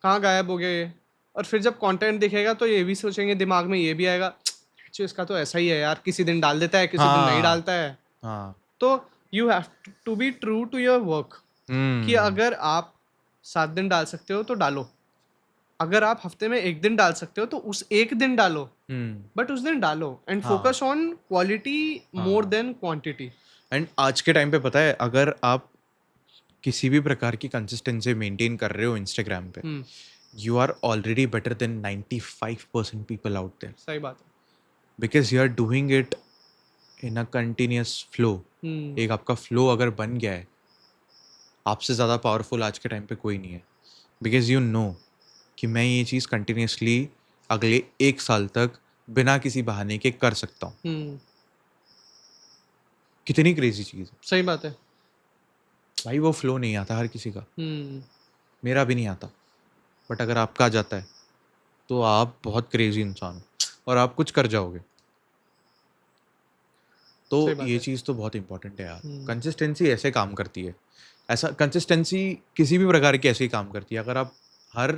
कहाँ गायब हो गए ये। और फिर जब कंटेंट दिखेगा तो ये भी सोचेंगे, दिमाग में ये भी आएगा "अच्छा, इसका तो ऐसा ही है यार, किसी दिन डाल देता है किसी दिन नहीं हाँ डालता है"। हाँ। तो you have to be true to your work कि हम्म अगर आप 7 दिन डाल सकते हो तो डालो, अगर आप हफ्ते में एक दिन डाल सकते हो तो उस एक दिन डालो, हम्म। बट उस दिन डालो एंड हाँ फोकस ऑन क्वालिटी मोर हाँ। Then quantity. एंड आज के टाइम पे पता है अगर आप किसी भी प्रकार की कंसिस्टेंसी मेंटेन कर रहे हो इंस्टाग्राम पे, hmm you are already better than 95% people out there, सही बात है। Because you are doing it in a continuous flow. Hmm एक आपका फ्लो अगर बन गया है, आपसे ज़्यादा पावरफुल आज के टाइम पे कोई नहीं है, बिकॉज यू नो कि मैं ये चीज़ कंटिन्यूसली अगले 1 साल तक बिना किसी बहाने के कर सकता हूँ। हम्म कितनी क्रेजी चीज़ है सही बात है। भाई। वो फ्लो नहीं आता हर किसी का, हम्म मेरा भी नहीं आता, बट अगर आपका आ जाता है तो आप बहुत क्रेजी इंसान हो और आप कुछ कर जाओगे। तो सही बात ये है। चीज़ तो बहुत इंपॉर्टेंट है यार। हम्म कंसिस्टेंसी ऐसे काम करती है, ऐसा कंसिस्टेंसी किसी भी प्रकार की ऐसे ही काम करती है। अगर आप हर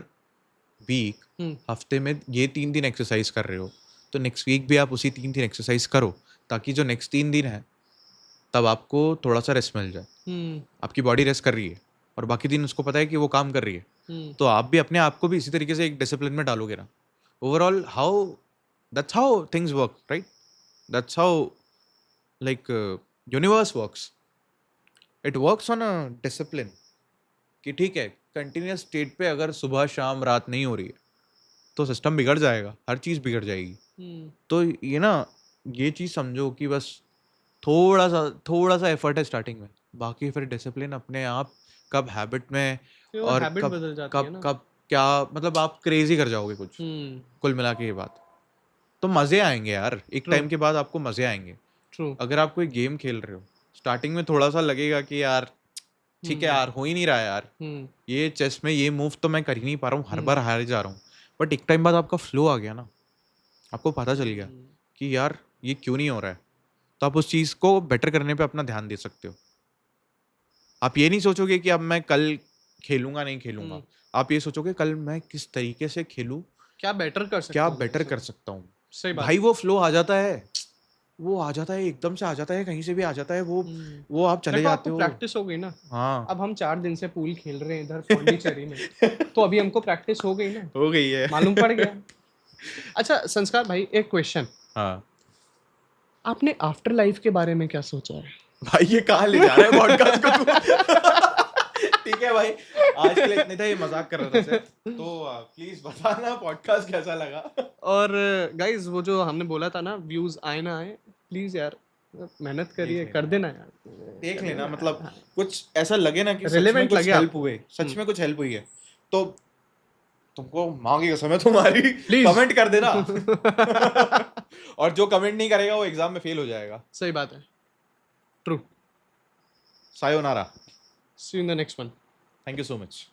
वीक, हम्म हफ्ते में ये 3 दिन एक्सरसाइज कर रहे हो, तो नेक्स्ट वीक भी आप उसी 3 दिन एक्सरसाइज करो, ताकि जो नेक्स्ट 3 दिन है तब आपको थोड़ा सा रेस्ट मिल जाए। हम्म आपकी बॉडी रेस्ट कर रही है और बाकी दिन उसको पता है कि वो काम कर रही है, हम्म तो आप भी अपने आप को भी इसी तरीके से एक डिसिप्लिन में डालोगे ना। Overall how, that's how things work, right? That's how like universe works. It works on a discipline, कि ठीक है कंटिन्यूस स्टेट पे अगर सुबह शाम रात नहीं हो रही है तो सिस्टम बिगड़ जाएगा, हर चीज़ बिगड़ जाएगी। हम्म तो ये ना, ये चीज़ समझो कि बस थोड़ा सा एफर्ट है स्टार्टिंग में, बाकी फिर डिसिप्लिन अपने आप कब हैबिट में, फिर वो और हैबिट कब बदल जाती है कब ना। कब क्या, मतलब आप क्रेजी कर जाओगे कुछ। हम्म कुल मिला के ये बात, तो मज़े आएंगे यार, एक ट्रू टाइम के बाद आपको मज़े आएंगे। ट्रू। अगर आप कोई गेम खेल रहे हो, स्टार्टिंग में थोड़ा सा लगेगा कि यार ठीक है हम्म यार, हो ही नहीं रहा है यार, हम्म ये चेस में ये मूव तो मैं कर ही नहीं पा रहा हूँ, हर हम्म बार हार जा रहा हूँ। बट एक टाइम बाद आपका फ्लो आ गया ना, आपको पता चल गया हम्म कि यार ये क्यों नहीं हो रहा है, तो आप उस चीज़ को बेटर करने पे अपना ध्यान दे सकते हो। आप ये नहीं सोचोगे कि अब मैं कल खेलूंगा नहीं खेलूंगा, हम्म। आप ये सोचोगे कल मैं किस तरीके से खेलूं, क्या बेटर कर क्या सकता हूँ मैं बेटर कर इसमें। सकता हूँ। सही बात भाई है। वो फ्लो आ जाता है, वो आ जाता है, एकदम से आ जाता है, कहीं से भी आ जाता है वो हम्म। वो आप चले देखो आपको जाते हो। प्रैक्टिस हो गई ना। हाँ। अब हम 4 दिन से पूल खेल रहे हैं इधर पौंडीचेरी में, तो अभी हमको प्रैक्टिस हो गई ना, हो गई है। मालूम पड़ गया। अच्छा संस्कार भाई, एक क्वेश्चन, हाँ आपने आफ्टर लाइफ के बारे में क्या सोचा है? भाई, ये कहाँ ले जा रहा है पॉडकास्ट को तू? ठीक है भाई, आज के लिए इतने था, ये मजाक कर रहा था सिर्फ। तो प्लीज बताना पॉडकास्ट कैसा लगा। और गाइस वो जो हमने बोला था ना व्यूज आए ना आए, प्लीज यार मेहनत देख करिए, लेना कर यार, देना यार, देख कर लेना, देना मतलब यार। कुछ ऐसा लगे ना कि सच में रिलेवेंट कुछ लगे हेल्प आपको। हुए, सच में कुछ हेल्प हुई है, तो तुमको मांगी कसम है तुम्हारी, प्लीज। कमेंट कर देना। और जो कमेंट नहीं करेगा वो एग्जाम में फेल हो जाएगा। सही बात है। True. Sayonara. See you in the next one. Thank you so much.